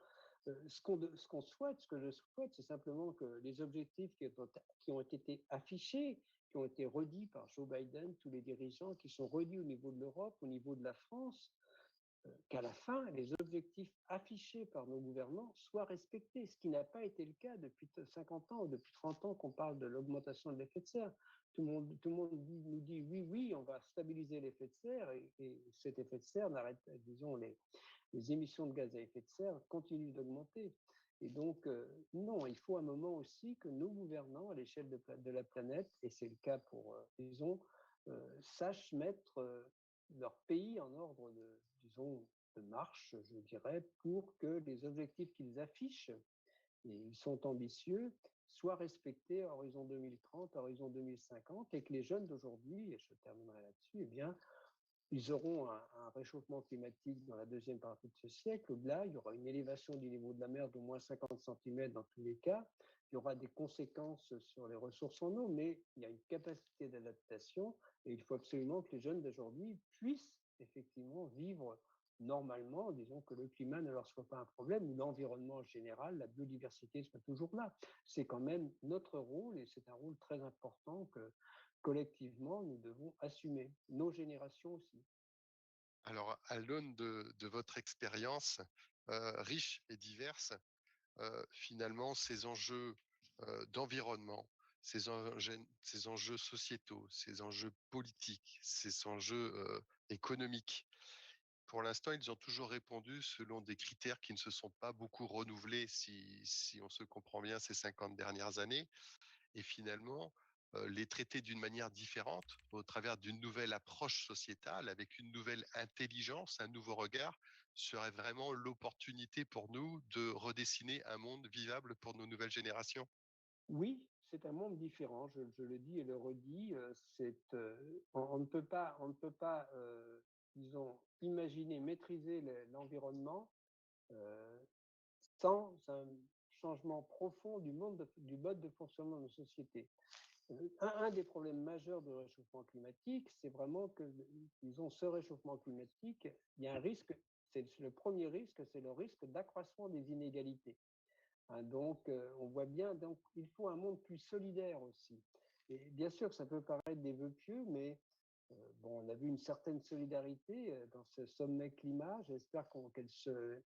ce qu'on souhaite, ce que je souhaite, c'est simplement que les objectifs qui ont été affichés, qui ont été redits par Joe Biden, tous les dirigeants, qui sont redits au niveau de l'Europe, au niveau de la France, qu'à la fin, les objectifs affichés par nos gouvernants soient respectés, ce qui n'a pas été le cas depuis 50 ans ou depuis 30 ans qu'on parle de l'augmentation de l'effet de serre. Tout le monde nous dit oui, oui, on va stabiliser l'effet de serre et cet effet de serre n'arrête, disons, les émissions de gaz à effet de serre continuent d'augmenter. Et donc, non, il faut un moment aussi que nos gouvernants à l'échelle de la planète, et c'est le cas pour, disons, sachent mettre leur pays en ordre disons, de marche, je dirais, pour que les objectifs qu'ils affichent, et ils sont ambitieux, soient respectés à horizon 2030, à horizon 2050, et que les jeunes d'aujourd'hui, et je terminerai là-dessus, eh bien, ils auront un réchauffement climatique dans la deuxième partie de ce siècle. Au-delà, il y aura une élévation du niveau de la mer d'au moins 50 cm dans tous les cas. Il y aura des conséquences sur les ressources en eau, mais il y a une capacité d'adaptation et il faut absolument que les jeunes d'aujourd'hui puissent effectivement vivre normalement, disons que le climat ne leur soit pas un problème ou l'environnement en général, la biodiversité soit toujours là. C'est quand même notre rôle et c'est un rôle très important que collectivement, nous devons assumer, nos générations aussi. Alors, à l'aune de votre expérience riche et diverse, finalement, ces enjeux d'environnement, ces enjeux sociétaux, ces enjeux politiques, ces enjeux économiques, pour l'instant, ils ont toujours répondu selon des critères qui ne se sont pas beaucoup renouvelés, si on se comprend bien, ces 50 dernières années. Et finalement, les traiter d'une manière différente, au travers d'une nouvelle approche sociétale, avec une nouvelle intelligence, un nouveau regard, serait vraiment l'opportunité pour nous de redessiner un monde vivable pour nos nouvelles générations. Oui, c'est un monde différent, je le dis et le redis. On ne peut pas, disons, imaginer maîtriser l'environnement euh, sans un changement profond du mode de fonctionnement de nos sociétés. Un des problèmes majeurs du réchauffement climatique, c'est vraiment que, disons, ce réchauffement climatique, il y a un risque, c'est le premier risque, c'est le risque d'accroissement des inégalités. Hein, donc, on voit bien, donc, il faut un monde plus solidaire aussi. Et bien sûr, ça peut paraître des vœux pieux, mais bon, on a vu une certaine solidarité dans ce sommet climat. J'espère qu'elle se,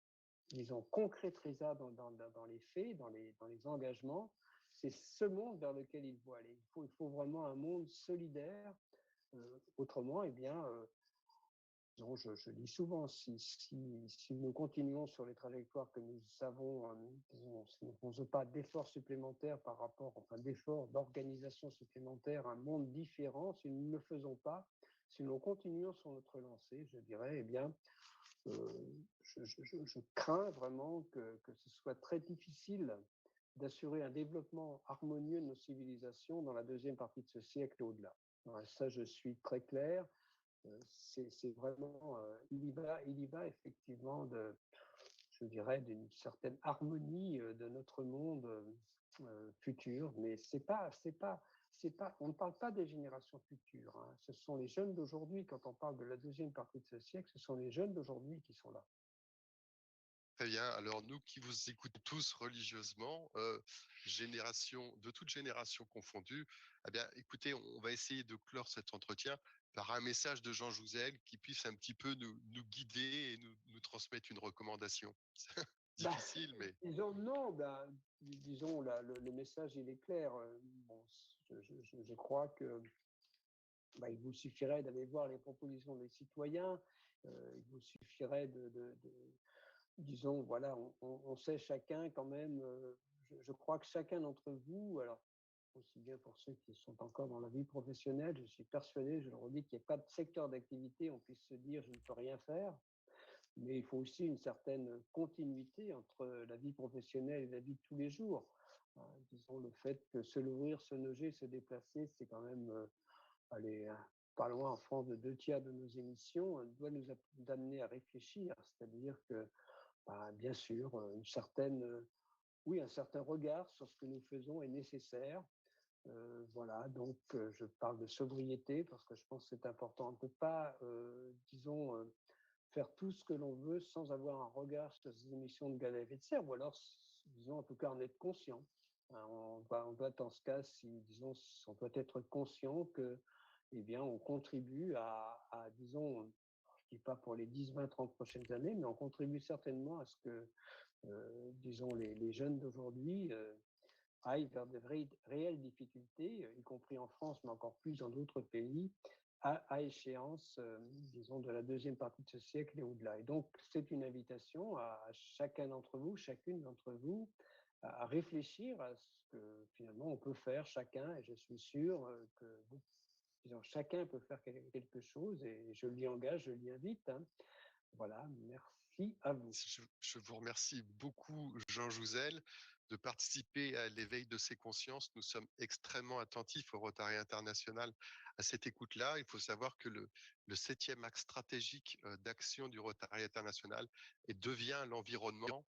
disons, concrétisera dans les faits, dans les engagements. C'est ce monde vers lequel il faut aller. Il faut vraiment un monde solidaire. Autrement, eh bien, non, je dis souvent, si nous continuons sur les trajectoires que nous avons, disons, si nous ne faisons pas d'efforts supplémentaires par rapport, enfin d'efforts d'organisation supplémentaire, un monde différent, si nous ne le faisons pas, si nous continuons sur notre lancée, je dirais, eh bien, je crains vraiment que ce soit très difficile d'assurer un développement harmonieux de nos civilisations dans la deuxième partie de ce siècle et au-delà. Ça, je suis très clair. C'est vraiment, il y va effectivement je dirais, d'une certaine harmonie de notre monde futur, mais on ne parle pas des générations futures. Hein. Ce sont les jeunes d'aujourd'hui. Quand on parle de la deuxième partie de ce siècle, ce sont les jeunes d'aujourd'hui qui sont là. Très bien. Alors, nous qui vous écoutons tous religieusement, de toute génération confondue, eh bien, écoutez, on va essayer de clore cet entretien par un message de Jean Jouzel qui puisse un petit peu nous guider et nous transmettre une recommandation. Bah, Difficile, mais disons non, bah, disons le message il est clair. Bon, je crois que bah, il vous suffirait d'aller voir les propositions des citoyens. Il vous suffirait disons, voilà, on sait chacun quand même, je crois que chacun d'entre vous, alors aussi bien pour ceux qui sont encore dans la vie professionnelle, je suis persuadé, je le redis, qu'il n'y a pas de secteur d'activité où on puisse se dire je ne peux rien faire, mais il faut aussi une certaine continuité entre la vie professionnelle et la vie de tous les jours. Disons, le fait que se nourrir, se loger, se déplacer, c'est quand même allez, pas loin en France de 2 tiers de nos émissions, doit nous amener à réfléchir. C'est-à-dire que, bah, bien sûr, oui, un certain regard sur ce que nous faisons est nécessaire. Voilà, donc je parle de sobriété parce que je pense que c'est important. On ne peut pas, disons, faire tout ce que l'on veut sans avoir un regard sur ces émissions de gaz à effet de serre, ou alors, disons, en tout cas, en être conscient. Hein. On doit, dans ce cas, si, disons, on doit être conscient que, eh bien, on contribue disons, je ne dis pas pour les 10, 20, 30 prochaines années, mais on contribue certainement à ce que, disons, les jeunes d'aujourd'hui aillent vers de réelles difficultés, y compris en France, mais encore plus dans d'autres pays, à échéance, disons, de la deuxième partie de ce siècle et au-delà. Et donc, c'est une invitation à chacun d'entre vous, chacune d'entre vous, à réfléchir à ce que finalement on peut faire chacun, et je suis sûr que disons, chacun peut faire quelque chose, et je l'y engage, je l'y invite. Hein. Voilà, merci à vous. Je vous remercie beaucoup, Jean Jouzel, de participer à l'éveil de ces consciences. Nous sommes extrêmement attentifs au Rotary International à cette écoute-là. Il faut savoir que le 7e axe stratégique d'action du Rotary International devient l'environnement,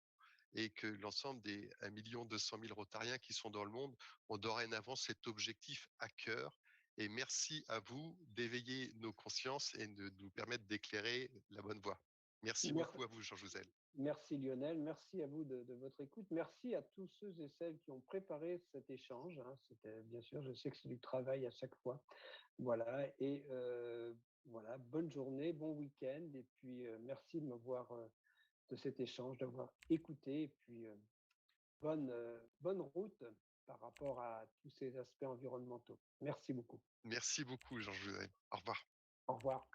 et que l'ensemble des 1 200 000 Rotariens qui sont dans le monde ont dorénavant cet objectif à cœur. Et merci à vous d'éveiller nos consciences et de nous permettre d'éclairer la bonne voie. Merci Merci. beaucoup à vous, Jean Jouzel. Merci Lionel, merci à vous de votre écoute. Merci à tous ceux et celles qui ont préparé cet échange. Hein. C'était, bien sûr, je sais que c'est du travail à chaque fois. Voilà, et voilà, bonne journée, bon week-end, et puis merci de cet échange, d'avoir écouté, et puis bonne route par rapport à tous ces aspects environnementaux. Merci beaucoup. Merci beaucoup, Jean Jouzel. Au revoir. Au revoir.